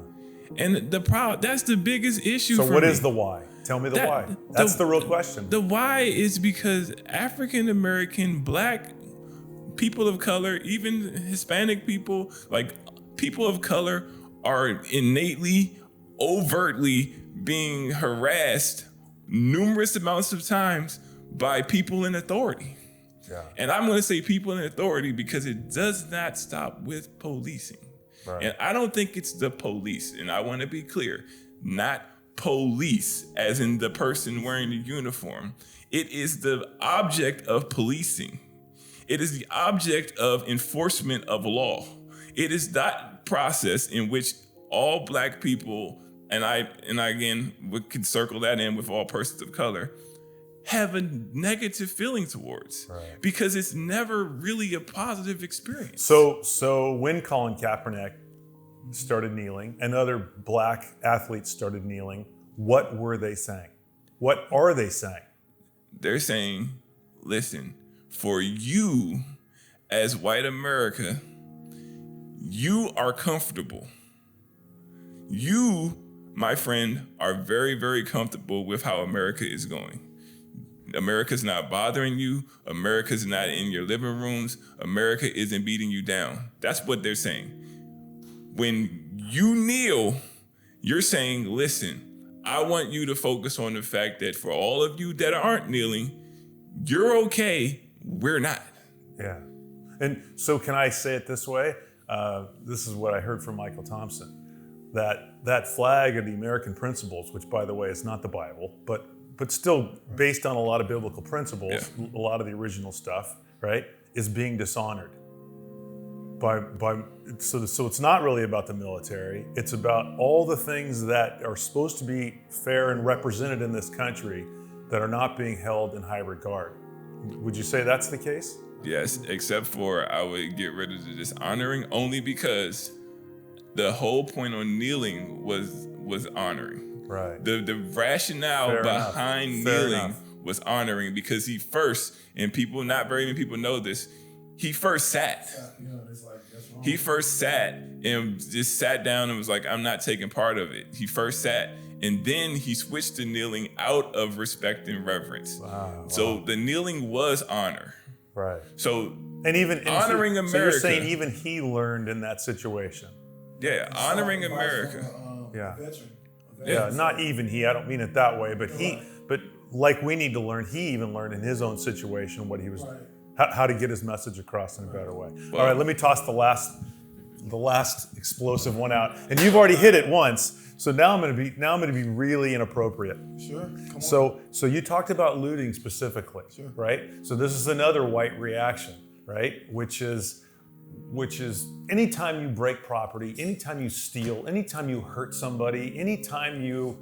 S3: And that's the biggest issue for me.
S1: So what is the why? Tell me the why. That's the real question.
S3: The why is because African American, Black, people of color, even Hispanic people, like people of color are innately, overtly being harassed numerous amounts of times by people in authority. Yeah. And I'm going to say people in authority because it does not stop with policing. Right. And I don't think it's the police. And I want to be clear, not police as in the person wearing the uniform. It is the object of policing. It is the object of enforcement of law. It is that process in which all Black people, and I again, we could circle that in with all persons of color, have a negative feeling towards, because it's never really a positive experience.
S1: So when Colin Kaepernick started kneeling and other Black athletes started kneeling, what were they saying? What are they saying?
S3: They're saying, listen, for you as white America, you are comfortable. You, my friend, are very, very comfortable with how America is going. America's not bothering you. America's not in your living rooms. America isn't beating you down. That's what they're saying. When you kneel, you're saying, listen, I want you to focus on the fact that for all of you that aren't kneeling, you're okay, we're not.
S1: Yeah. And so can I say it this way? This is what I heard from Michael Thompson, that flag of the American principles, which by the way is not the Bible, but still based on a lot of biblical principles, a lot of the original stuff, right, is being dishonored. So it's not really about the military. It's about all the things that are supposed to be fair and represented in this country that are not being held in high regard. Would you say that's the case?
S3: Yes, except for I would get rid of the dishonoring only because the whole point on kneeling was honoring.
S1: Right.
S3: The rationale behind kneeling was honoring because he first, and people, not very many people know this, he first sat. He first sat and just sat down and was like, I'm not taking part of it. He first sat, and then he switched to kneeling out of respect and reverence. Wow. So the kneeling was honor.
S1: Right.
S3: So
S1: and even
S3: honoring America.
S1: So you're saying even he learned in that situation.
S3: Yeah, honoring America.
S1: Yeah, not even he. I don't mean it that way, but but like we need to learn. He even learned in his own situation what he was, how to get his message across in a better way. All right, let me toss the last explosive one out, and you've already hit it once. So now I'm going to be really inappropriate.
S2: Sure. Come on.
S1: So you talked about looting specifically, right? So this is another white reaction, right? Which is anytime you break property, anytime you steal, anytime you hurt somebody, anytime you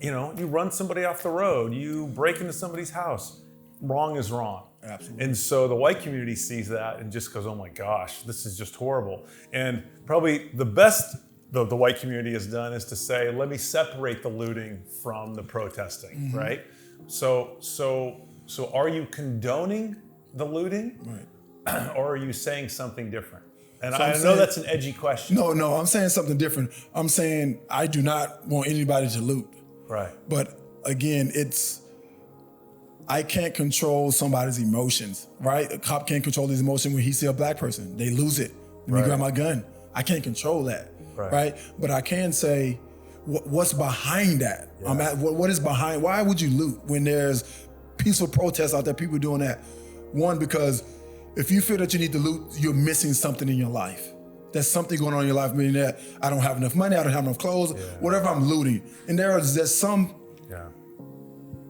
S1: run somebody off the road, you break into somebody's house, wrong is wrong.
S2: Absolutely.
S1: And so the white community sees that and just goes, oh my gosh, this is just horrible. And probably the best the white community has done is to say, let me separate the looting from the protesting, right? So are you condoning the looting?
S2: Right.
S1: Or are you saying something different? And
S2: So
S1: I
S2: I'm
S1: know
S2: saying-
S1: that's an edgy question.
S2: No, I'm saying something different. I'm saying I do not want anybody to loot.
S1: Right.
S2: But again, I can't control somebody's emotions, right? A cop can't control his emotion when he see a black person. They lose it. Let me
S1: Right.
S2: grab my gun. I can't control that,
S1: Right.
S2: right? But I can say, what's behind that?
S1: Yeah.
S2: What is behind? Why would you loot when there's peaceful protests out there, people doing that? One, because if you feel that you need to loot, you're missing something in your life. There's something going on in your life, meaning that I don't have enough money, I don't have enough clothes, whatever I'm looting. And there's some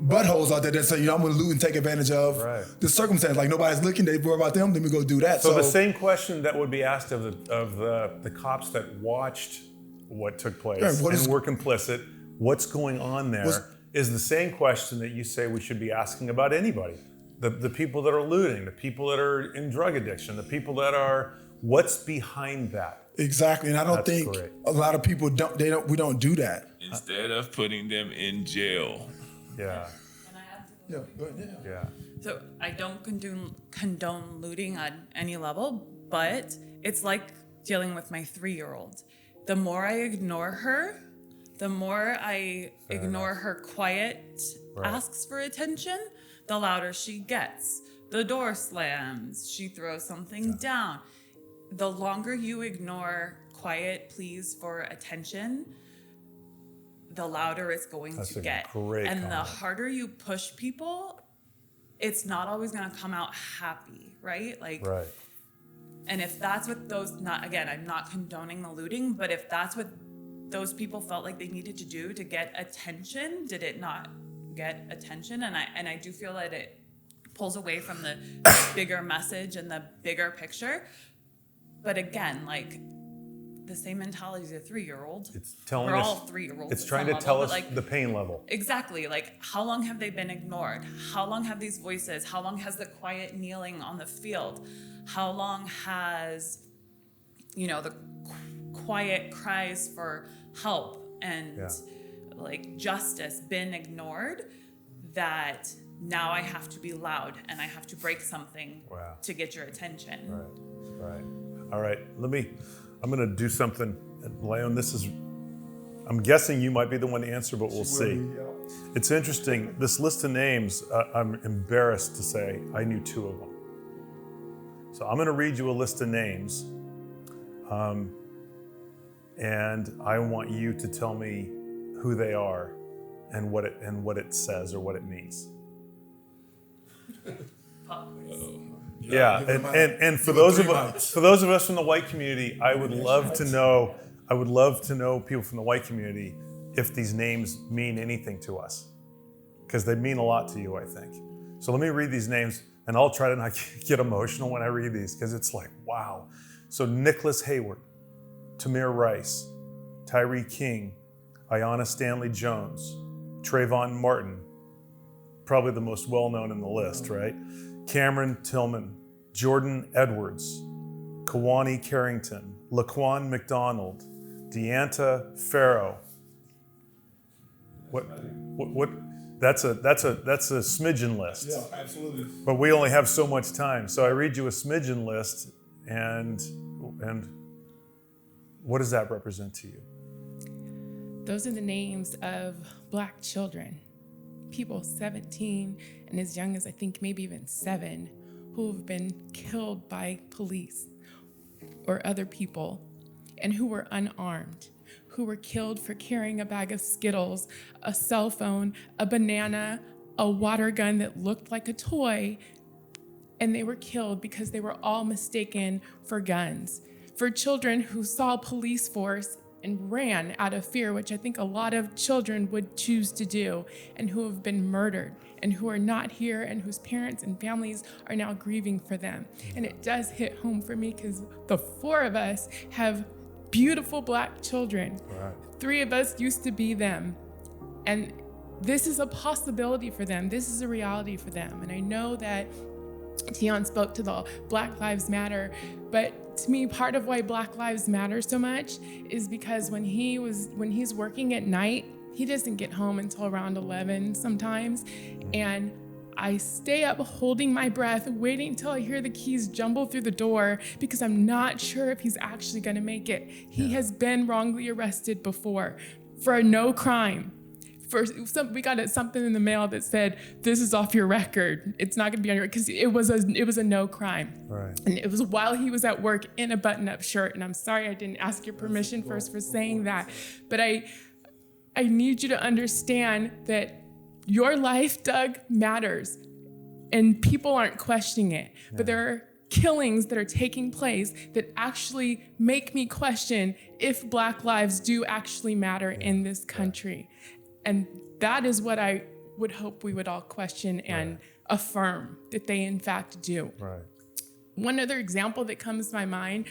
S2: buttholes out there that say, I'm gonna loot and take advantage of the circumstance. Like nobody's looking, they worry about them, then we go do that.
S1: So the same question that would be asked of the cops that watched what took place and were complicit, what's going on there, is the same question that you say we should be asking about anybody. The people that are looting, the people that are in drug addiction, the people that are, what's behind that?
S2: Exactly, and I don't think a lot of people we don't do that.
S3: Instead of putting them in jail.
S1: Yeah.
S5: Can I add to that?
S2: Yeah, go ahead.
S1: Yeah.
S5: So I don't condone looting on any level, but it's like dealing with my 3-year-old. The more I ignore her, the more I ignore her quiet asks for attention, the louder she gets. The door slams, she throws something down. The longer you ignore quiet pleas for attention, the louder it's going to get. And the harder you push people, it's not always going to come out happy, right? Right. And if that's what I'm not condoning the looting, but if that's what those people felt like they needed to do to get attention, did it not get attention? And I do feel that it pulls away from the bigger message and the bigger picture. But again, like, the same mentality as a 3-year-old.
S1: It's telling
S5: We're
S1: us,
S5: all 3-year-olds.
S1: it's trying to tell us the pain level.
S5: Exactly. Like, how long have they been ignored? How long have these voices? How long has the quiet kneeling on the field? How long has, the quiet cries for help and like justice been ignored, that now I have to be loud and I have to break something to get your attention.
S1: Right. All right. I'm going to do something. Lyone, I'm guessing you might be the one to answer, but we'll see. It's interesting. This list of names, I'm embarrassed to say I knew 2 of them. So I'm going to read you a list of names. And I want you to tell me who they are and what it says or what it means. Yeah, and for those of us from the white community, I would love to know people from the white community if these names mean anything to us, because they mean a lot to you, I think. So let me read these names, and I'll try to not get emotional when I read these, because it's like, wow. So Nicholas Hayward, Tamir Rice, Tyree King, Ayanna Stanley Jones, Trayvon Martin, probably the most well-known in the list, right? Cameron Tillman, Jordan Edwards, Kawani Carrington, Laquan McDonald, Deanta Farrow. What? That's a smidgen list.
S2: Yeah, absolutely.
S1: But we only have so much time, so I read you a smidgen list, and what does that represent to you?
S4: Those are the names of Black children, people 17 and as young as I think maybe even 7, who have been killed by police or other people, and who were unarmed, who were killed for carrying a bag of Skittles, a cell phone, a banana, a water gun that looked like a toy, and they were killed because they were all mistaken for guns. For children who saw police force and ran out of fear, which I think a lot of children would choose to do, and who have been murdered and who are not here and whose parents and families are now grieving for them. And it does hit home for me because the 4 of us have beautiful Black children.
S1: Right.
S4: 3 of us used to be them. And this is a possibility for them. This is a reality for them. And I know that Teohn spoke to the Black Lives Matter, but to me, part of why Black Lives Matter so much is because when he's working at night, he doesn't get home until around 11 sometimes. And I stay up holding my breath, waiting until I hear the keys jumble through the door because I'm not sure if he's actually gonna make it. He has been wrongly arrested before for no crime. We got something in the mail that said, "This is off your record. It's not gonna be on your," because it was a no crime.
S1: Right.
S4: And it was while he was at work in a button-up shirt. And I'm sorry I didn't ask your permission first for saying that, but I need you to understand that your life, Doug, matters, and people aren't questioning it. Yeah. But there are killings that are taking place that actually make me question if Black lives do actually matter in this country. And that is what I would hope we would all question and affirm that they in fact do.
S1: Right.
S4: One other example that comes to my mind,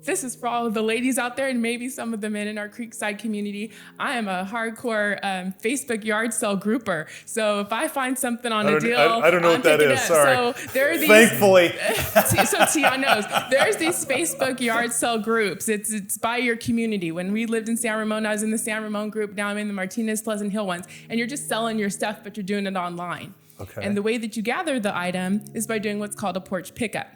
S4: this is for all of the ladies out there and maybe some of the men in our Creekside community. I am a hardcore Facebook yard sale grouper. So if I find something on a deal,
S1: I don't know what that is. Sorry.
S4: So there are these,
S1: thankfully.
S4: So Teohn knows. There's these Facebook yard sale groups. It's by your community. When we lived in San Ramon, I was in the San Ramon group. Now I'm in the Martinez Pleasant Hill ones. And you're just selling your stuff, but you're doing it online.
S1: Okay.
S4: And the way that you gather the item is by doing what's called a porch pickup.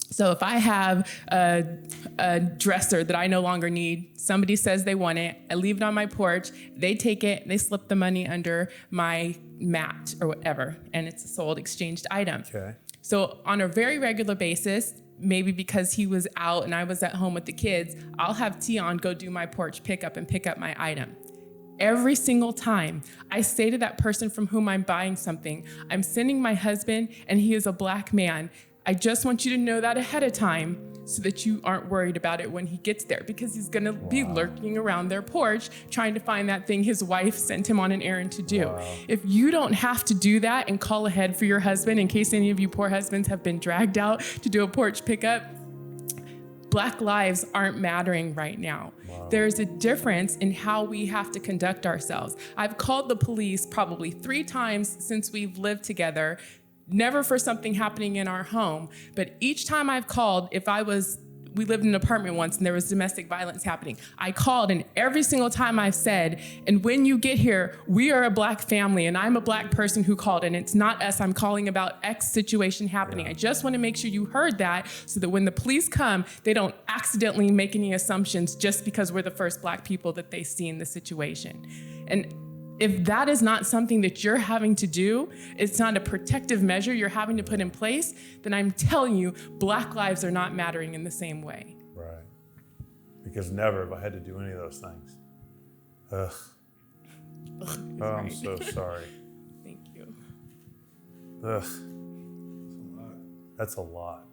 S4: So if I have a dresser that I no longer need, somebody says they want it, I leave it on my porch, they take it, they slip the money under my mat or whatever, and it's a sold, exchanged item.
S1: Okay.
S4: So on a very regular basis, maybe because he was out and I was at home with the kids, I'll have Teohn go do my porch pickup and pick up my item. Every single time I say to that person from whom I'm buying something, I'm sending my husband and he is a Black man. I just want you to know that ahead of time so that you aren't worried about it when he gets there, because he's gonna be lurking around their porch trying to find that thing his wife sent him on an errand to do. Wow. If you don't have to do that and call ahead for your husband, in case any of you poor husbands have been dragged out to do a porch pickup, Black lives aren't mattering right now. Wow. There's a difference in how we have to conduct ourselves. I've called the police probably 3 times since we've lived together, never for something happening in our home, but each time I've called, we lived in an apartment once and there was domestic violence happening. I called, and every single time I've said, and when you get here, we are a Black family and I'm a Black person who called, and it's not us, I'm calling about X situation happening. I just want to make sure you heard that so that when the police come, they don't accidentally make any assumptions just because we're the first Black people that they see in the situation. And if that is not something that you're having to do, it's not a protective measure you're having to put in place, then I'm telling you, Black lives are not mattering in the same way.
S1: Right. Because never have I had to do any of those things. Ugh. Oh, I'm so sorry.
S4: Thank you.
S1: Ugh. That's a lot.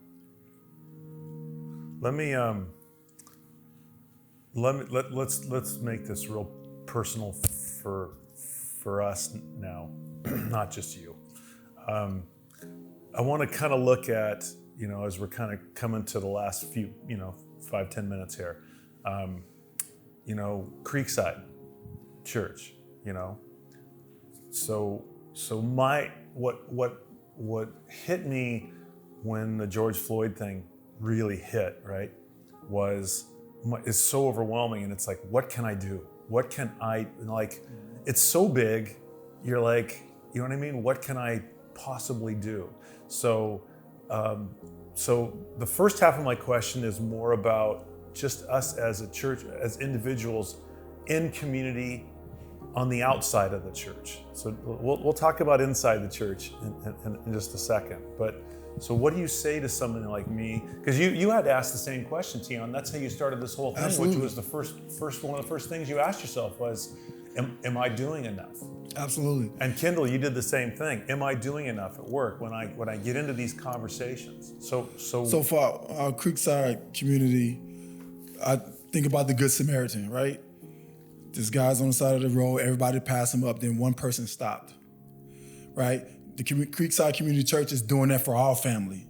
S1: Let's make this real personal for us now, not just you. I want to kind of look at, as we're kind of coming to the last few, 5-10 minutes here, Creekside Church, So what hit me when the George Floyd thing really hit, right, is so overwhelming, and it's like, what can I do? What can I, it's so big, you're like, you know what I mean? What can I possibly do? So the first half of my question is more about just us as a church, as individuals in community on the outside of the church. So we'll talk about inside the church in just a second. But so what do you say to somebody like me? Because you had to ask the same question, Teohn. That's how you started this whole thing. Absolutely. Which was the first one of the first things you asked yourself was, am I doing enough?
S2: Absolutely.
S1: And Kendall, you did the same thing. Am I doing enough at work when I get into these conversations?
S2: So for our Creekside community, I think about the Good Samaritan, right? This guy's on the side of the road, everybody passed him up, then one person stopped, right? The Creekside Community Church is doing that for our family.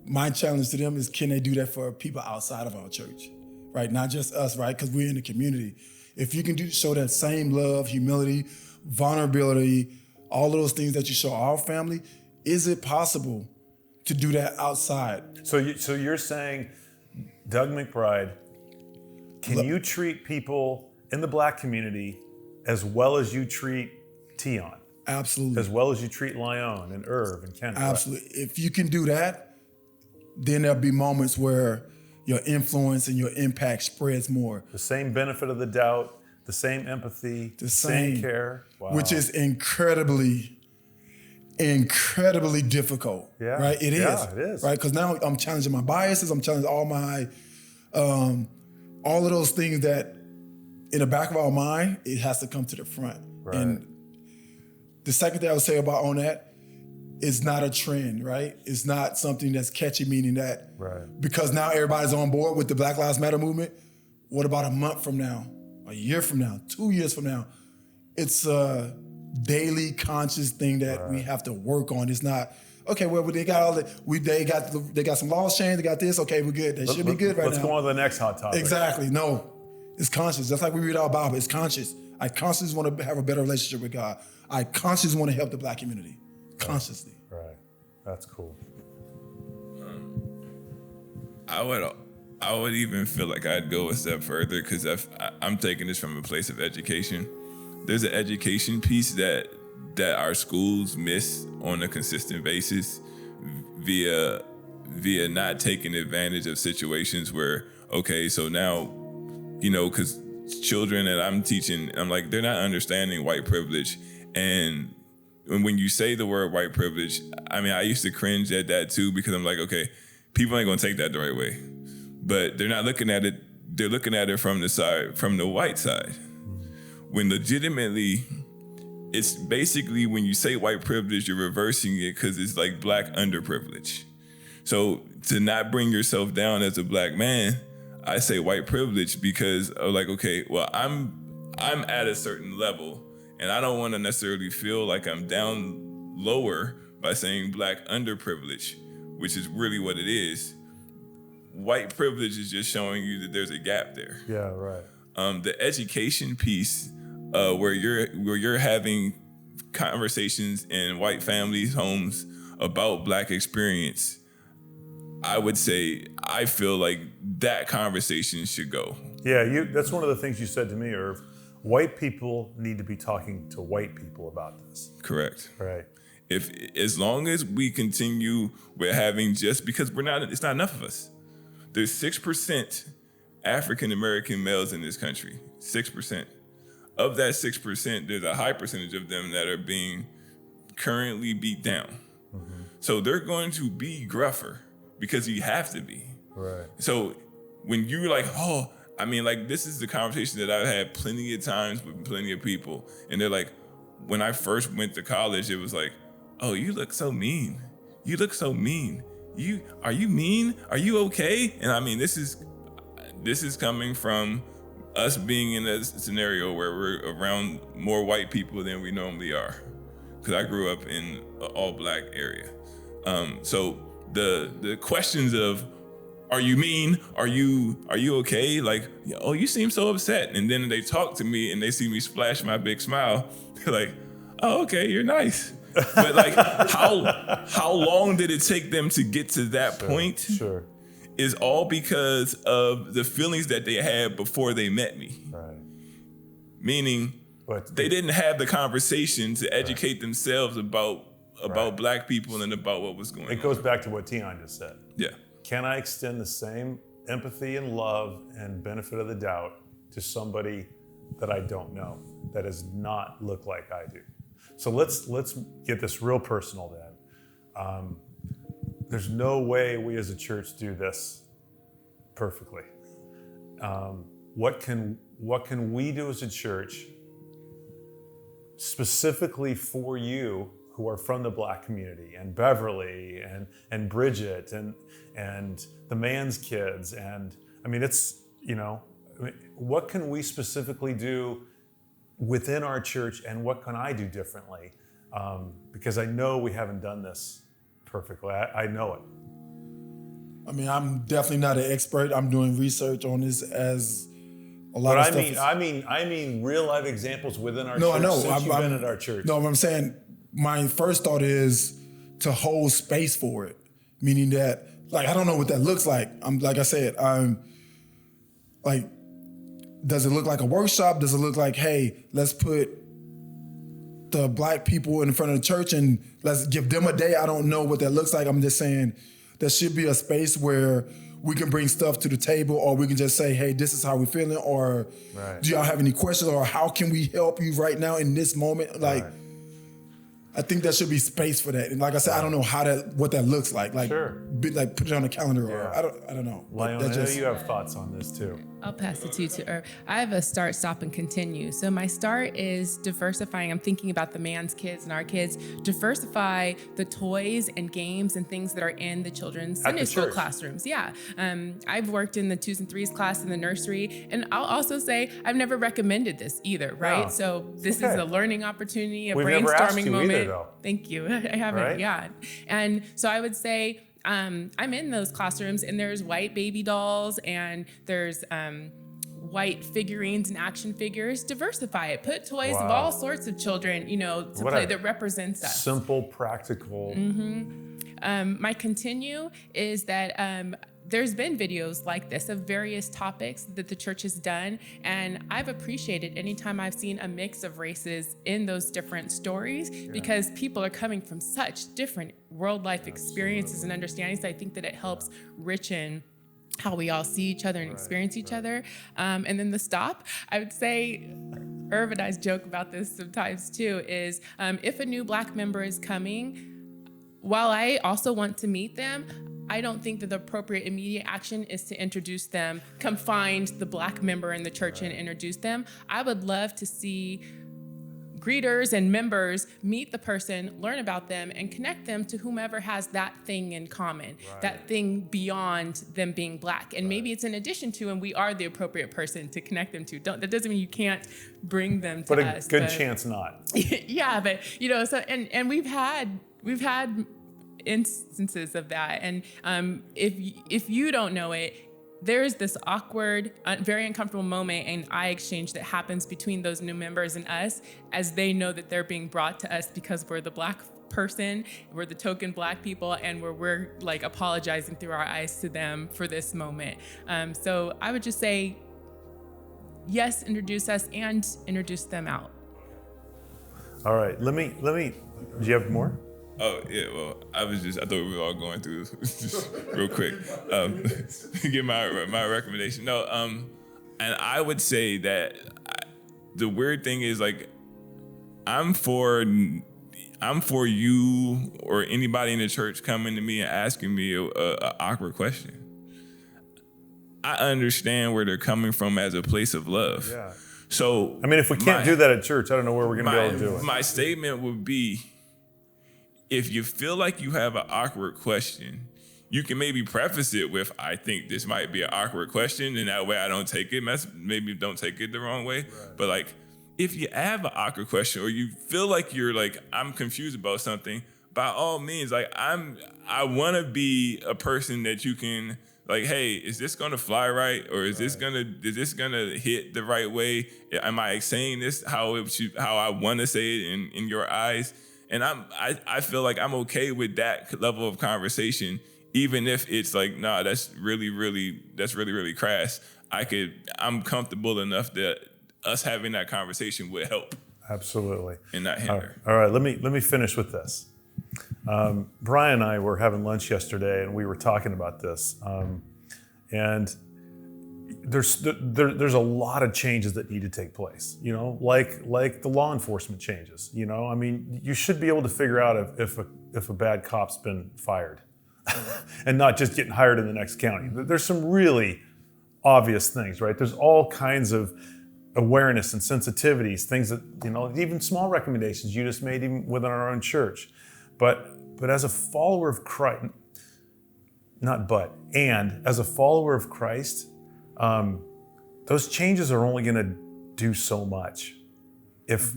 S2: My challenge to them is, can they do that for people outside of our church, right? Not just us, right? Because we're in the community. If you can show that same love, humility, vulnerability, all of those things that you show our family, is it possible to do that outside?
S1: So you're saying, Doug McBride, can you treat people in the Black community as well as you treat Teohn?
S2: Absolutely.
S1: As well as you treat Lyone and Erv and Kendall?
S2: Absolutely. If you can do that, then there'll be moments where your influence and your impact spreads more.
S1: The same benefit of the doubt, the same empathy, the same care. Wow.
S2: Which is incredibly difficult.
S1: Yeah.
S2: Right? It is. Right? Because now I'm challenging my biases, I'm challenging all my, all of those things that in the back of our mind, it has to come to the front.
S1: Right.
S2: And the second thing I would say about on that, it's not a trend, right? It's not something that's catchy, meaning that because now everybody's on board with the Black Lives Matter movement, what about a month from now, a year from now, 2 years from now? It's a daily conscious thing that we have to work on. It's not, okay, well, they got all that, they got some laws changed, they got this, okay, we're good. They should be good right now.
S1: Let's go on to the next hot topic.
S2: Exactly, no. It's conscious, just like we read our Bible, it's conscious. I consciously want to have a better relationship with God. I consciously want to help the Black community. Consciously.
S1: Right. That's cool.
S3: I would even feel like I'd go a step further, because I'm taking this from a place of education. There's an education piece that our schools miss on a consistent basis via not taking advantage of situations where, okay, so now, because children that I'm teaching, I'm like, they're not understanding white privilege. And when you say the word white privilege, I mean, I used to cringe at that too, because I'm like, okay, people ain't gonna take that the right way. But they're not looking at it, they're looking at it from the white side. When legitimately, it's basically, when you say white privilege, you're reversing it, because it's like Black underprivilege. So to not bring yourself down as a Black man, I say white privilege because of like, okay, well, I'm at a certain level, and I don't want to necessarily feel like I'm down lower by saying Black underprivilege, which is really what it is. White privilege is just showing you that there's a gap there.
S1: Yeah, right.
S3: The education piece, where you're having conversations in white families' homes about Black experience, I would say I feel like that conversation should go.
S1: Yeah, that's one of the things you said to me, Erv. White people need to be talking to white people about this.
S3: Correct.
S1: Right.
S3: As long as we continue with having, just because it's not enough of us. There's 6% African American males in this country. 6%. Of that 6%, there's a high percentage of them that are being currently beat down. Mm-hmm. So they're going to be gruffer because you have to be.
S1: Right.
S3: So when you're like, oh, I mean, like, this is the conversation that I've had plenty of times with plenty of people. And they're like, when I first went to college, it was like, oh, you look so mean. You look so mean. Are you mean? Are you okay? And I mean, this is coming from us being in a scenario where we're around more white people than we normally are. Because I grew up in an all Black area. So the questions of, are you mean? Are you okay? Like, oh, you seem so upset. And then they talk to me and they see me splash my big smile. They're like, oh, okay, you're nice. But like, how long did it take them to get to that point?
S1: Sure.
S3: Is all because of the feelings that they had before they met me.
S1: Right.
S3: Meaning, they didn't have the conversation to educate themselves about Black people and about what was going on.
S1: It goes back to what Teohn just said.
S3: Yeah.
S1: Can I extend the same empathy and love and benefit of the doubt to somebody that I don't know, that does not look like I do? So let's get this real personal then. There's no way we as a church do this perfectly. What can we do as a church specifically for you who are from the Black community, and Beverly and Bridget and the man's kids. And I mean, it's, what can we specifically do within our church, and what can I do differently? Because I know we haven't done this perfectly. I know it.
S2: I mean, I'm definitely not an expert. I'm doing research on this as a lot of stuff.
S1: I mean, real life examples within our
S2: No,
S1: church.
S2: I know.
S1: Since you've been at our church.
S2: No, what I'm saying, my first thought is to hold space for it, meaning that, like, I don't know what that looks like. Like I said, like, does it look like a workshop? Does it look like, hey, let's put the Black people in front of the church and let's give them a day? I don't know what that looks like. I'm just saying there should be a space where we can bring stuff to the table, or we can just say, hey, this is how we're feeling, or do y'all have any questions, or how can we help you right now in this moment? Like, I think there should be space for that. And like I said, I don't know what that looks like. Like, like put it on the calendar, or I don't know.
S1: Lyone, I know you have thoughts on this too.
S4: I'll pass it to you, Erv. I have a start, stop, and continue. So my start is diversifying. I'm thinking about the man's kids and our kids. Diversify the toys and games and things that are in the children's Sunday school classrooms. Yeah. I've worked in the 2s and 3s class in the nursery. And I'll also say I've never recommended this either, right?
S1: No.
S4: So this is a learning opportunity,
S1: We've
S4: brainstorming
S1: never asked you
S4: moment.
S1: Either, though.
S4: Thank you. I haven't,
S1: right?
S4: Yeah. And so I would say, I'm in those classrooms, and there's white baby dolls, and there's white figurines and action figures. Diversify it. Put toys of all sorts of children, to play that represents us.
S1: Simple, practical.
S4: My continue is that there's been videos like this of various topics that the church has done, and I've appreciated anytime I've seen a mix of races in those different stories, because people are coming from such different world life experiences and understandings. I think that it helps richen how we all see each other and experience each other. And then the stop, I would say, Erv and I joke about this sometimes too, is if a new Black member is coming, while I also want to meet them, I don't think that the appropriate immediate action is to introduce them, come find the Black member in the church and introduce them. I would love to see greeters and members meet the person, learn about them, and connect them to whomever has that thing in common, that thing beyond them being Black. And maybe it's in addition to, and we are the appropriate person to connect them to. That doesn't mean you can't bring them to us.
S1: But a good chance not.
S4: Yeah, but so and we've had instances of that. And if you don't know it, there's this awkward, very uncomfortable moment and eye exchange that happens between those new members and us, as they know that they're being brought to us because we're the Black person, we're the token Black people, and we're like apologizing through our eyes to them for this moment. So I would just say, yes, introduce us and introduce them out. All
S1: right, let me. Do you have more?
S3: Oh, yeah, well, I thought we were all going through this real quick. Give my recommendation. No, and I would say that the weird thing is, like, I'm for you or anybody in the church coming to me and asking me a awkward question. I understand where they're coming from as a place of love.
S1: Yeah.
S3: So,
S1: I mean, if we can't do that at church, I don't know where we're going to be able to do it.
S3: My statement would be, if you feel like you have an awkward question, you can maybe preface it with, I think this might be an awkward question, and that way I don't take it, maybe don't take it the wrong way. Right. But like, if you have an awkward question, or you feel like you're like, I'm confused about something, by all means, like, I want to be a person that you can, like, hey, is this gonna fly right, or is this gonna hit the right way? Am I saying this how I want to say it in your eyes? And I feel like I'm okay with that level of conversation, even if it's like, nah, that's really crass. I'm comfortable enough that us having that conversation would help.
S1: Absolutely.
S3: And not hinder.
S1: All right, let me finish with this. Brian and I were having lunch yesterday, and we were talking about this. And there's a lot of changes that need to take place, like the law enforcement changes. I mean, you should be able to figure out if a bad cop's been fired and not just getting hired in the next county. There's some really obvious things, right? There's all kinds of awareness and sensitivities, things that, even small recommendations you just made even within our own church. But as a follower of Christ, as a follower of Christ, those changes are only going to do so much if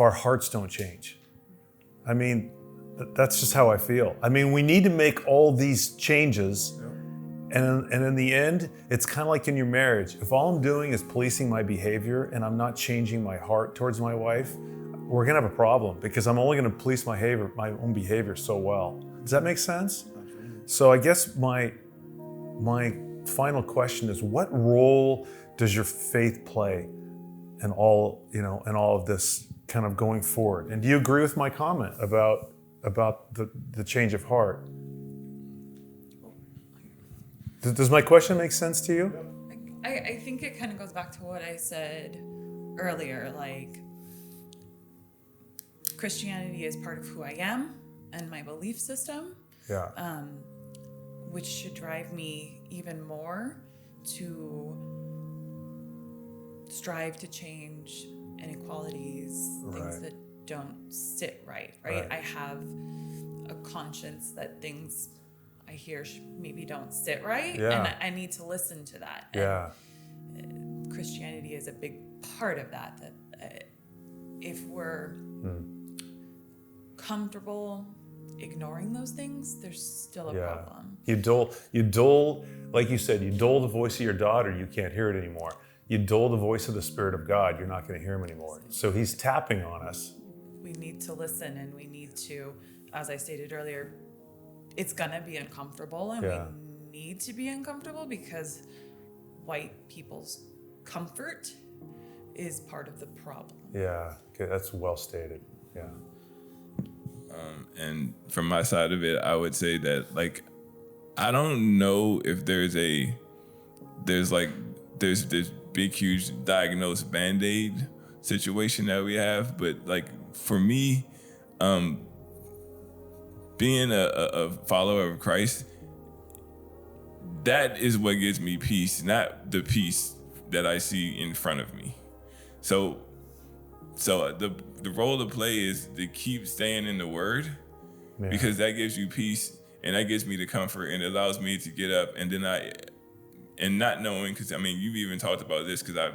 S1: our hearts don't change. I mean, that's just how I feel. I mean, we need to make all these changes, and in the end, it's kind of like in your marriage. If all I'm doing is policing my behavior and I'm not changing my heart towards my wife, we're gonna have a problem, because I'm only gonna police my own behavior so well. Does that make sense? So I guess my final question is, what role does your faith play in all of this kind of going forward? And do you agree with my comment about the change of heart? Does my question make sense to you?
S5: I think it kind of goes back to what I said earlier, like Christianity is part of who I am and my belief system.
S1: Yeah.
S5: Which should drive me even more to strive to change inequalities, things that don't sit right? I have a conscience that things I hear maybe don't sit right, and I need to listen to that. And Christianity is a big part of that. That if we're comfortable ignoring those things, there's still a problem.
S1: You dull, like you said, you dull the voice of your daughter, you can't hear it anymore. You dull the voice of the Spirit of God, you're not going to hear him anymore. So he's tapping on us.
S5: We need to listen, and we need to, as I stated earlier, it's going to be uncomfortable, and we need to be uncomfortable because white people's comfort is part of the problem.
S1: Yeah, okay, that's well stated. Yeah.
S3: And from my side of it, I would say that, I don't know if there's this big, huge diagnosed Band-Aid situation that we have. But for me, being a follower of Christ, that is what gives me peace, not the peace that I see in front of me. So the role to play is to keep staying in the Word, because that gives you peace, and that gives me the comfort, and it allows me to get up, and then not knowing, because you've even talked about this, because I've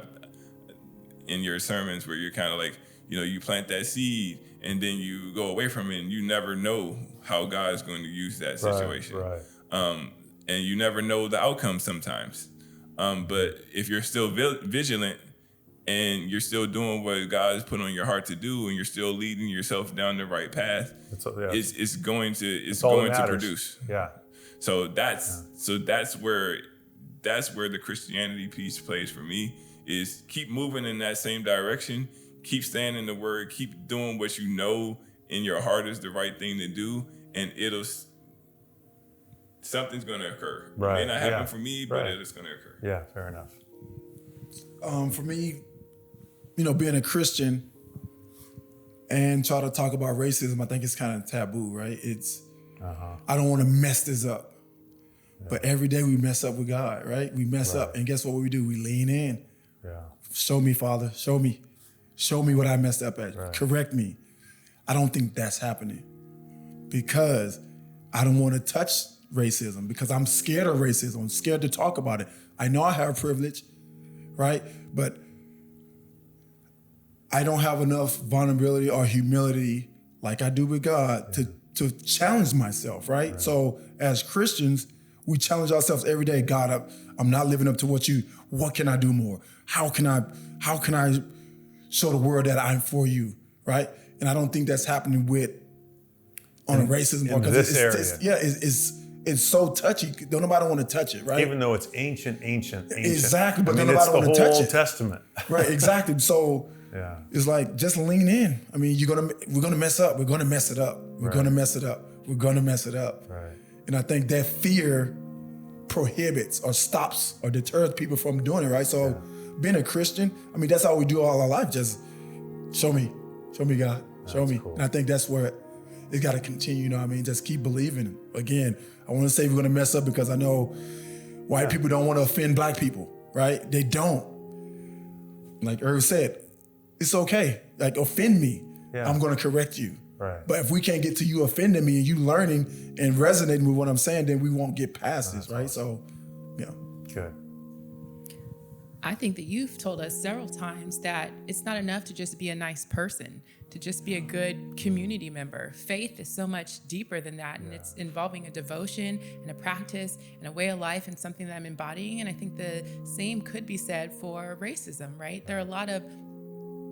S3: in your sermons where you're kind of you plant that seed and then you go away from it, and you never know how God's going to use that situation.
S1: Right.
S3: And you never know the outcome sometimes. But if you're still vigilant, and you're still doing what God has put on your heart to do, and you're still leading yourself down the right path, it's going to produce.
S1: Yeah.
S3: So that's where the Christianity piece plays for me, is keep moving in that same direction, keep staying in the Word, keep doing what you know in your heart is the right thing to do, and something's going to occur.
S1: Right.
S3: It may not happen for me, but it's going to occur.
S1: Yeah, fair enough.
S2: For me, being a Christian and try to talk about racism, I think it's kind of taboo, right? I don't want to mess this up. Yeah. But every day we mess up with God, right? We mess up, and guess what we do? We lean in.
S1: Yeah.
S2: Show me, Father. Show me what I messed up at. Right. Correct me. I don't think that's happening, because I don't want to touch racism, because I'm scared of racism. I'm scared to talk about it. I know I have privilege, right? But I don't have enough vulnerability or humility like I do with God to challenge myself, right? So as Christians, we challenge ourselves every day. God, I'm not living up to what can I do more? How can I show the world that I'm for you, right? And I don't think that's happening on a racism part, because it's so touchy. Don't nobody want to touch it, right?
S1: Even though it's ancient.
S2: Exactly, but don't nobody want to touch it.
S1: It's the Old Testament.
S2: Right, exactly. So it's just lean in. We're gonna mess up. We're gonna mess it up. We're gonna mess it up. We're gonna mess it up.
S1: Right.
S2: And I think that fear prohibits or stops or deters people from doing it, right? So being a Christian, that's how we do all our life. Just show me God, show me. Cool. And I think that's where it's got to continue, just keep believing. Again, I want to say we're going to mess up because I know white people don't want to offend black people, right? They don't. Like Erv said, it's okay. Like, offend me.
S1: Yeah.
S2: I'm going to correct you.
S1: Right.
S2: But if we can't get to you offending me and you learning and resonating with what I'm saying, then we won't get past this, right? So, yeah.
S1: Good.
S4: I think that you've told us several times that it's not enough to just be a nice person, to just be a good community member. Faith is so much deeper than that, and it's involving a devotion and a practice and a way of life and something that I'm embodying. And I think the same could be said for racism, right? There are a lot of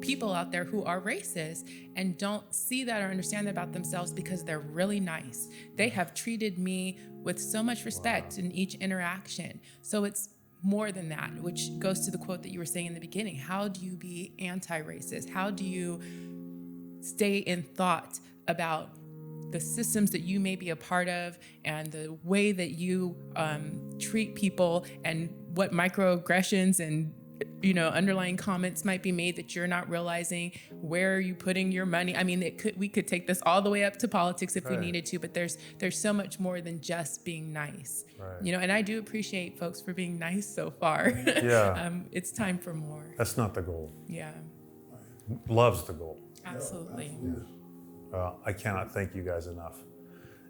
S4: people out there who are racist and don't see that or understand that about themselves because they're really nice. They have treated me with so much respect in each interaction. So it's more than that, which goes to the quote that you were saying in the beginning. How do you be anti-racist? How do you stay in thought about the systems that you may be a part of and the way that you treat people and what microaggressions and underlying comments might be made that you're not realizing? Where are you putting your money? I mean, we could take this all the way up to politics if we needed to, but there's so much more than just being nice.
S1: Right.
S4: And I do appreciate folks for being nice so far.
S1: Yeah.
S4: It's time for more.
S1: That's not the goal.
S4: Yeah,
S1: Love's the goal.
S4: absolutely.
S1: I cannot thank you guys enough.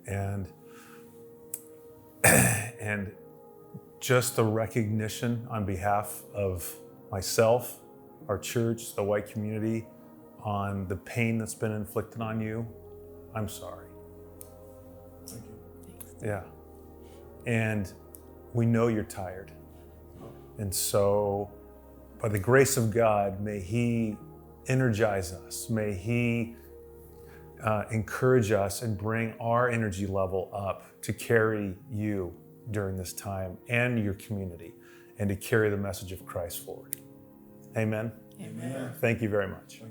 S1: And just the recognition on behalf of myself, our church, the white community, on the pain that's been inflicted on you. I'm sorry.
S2: Thank you.
S1: Yeah. And we know you're tired. And so, by the grace of God, may He energize us. May He encourage us and bring our energy level up to carry you during this time and your community, and to carry the message of Christ forward. Amen.
S4: Amen.
S1: Thank you very much.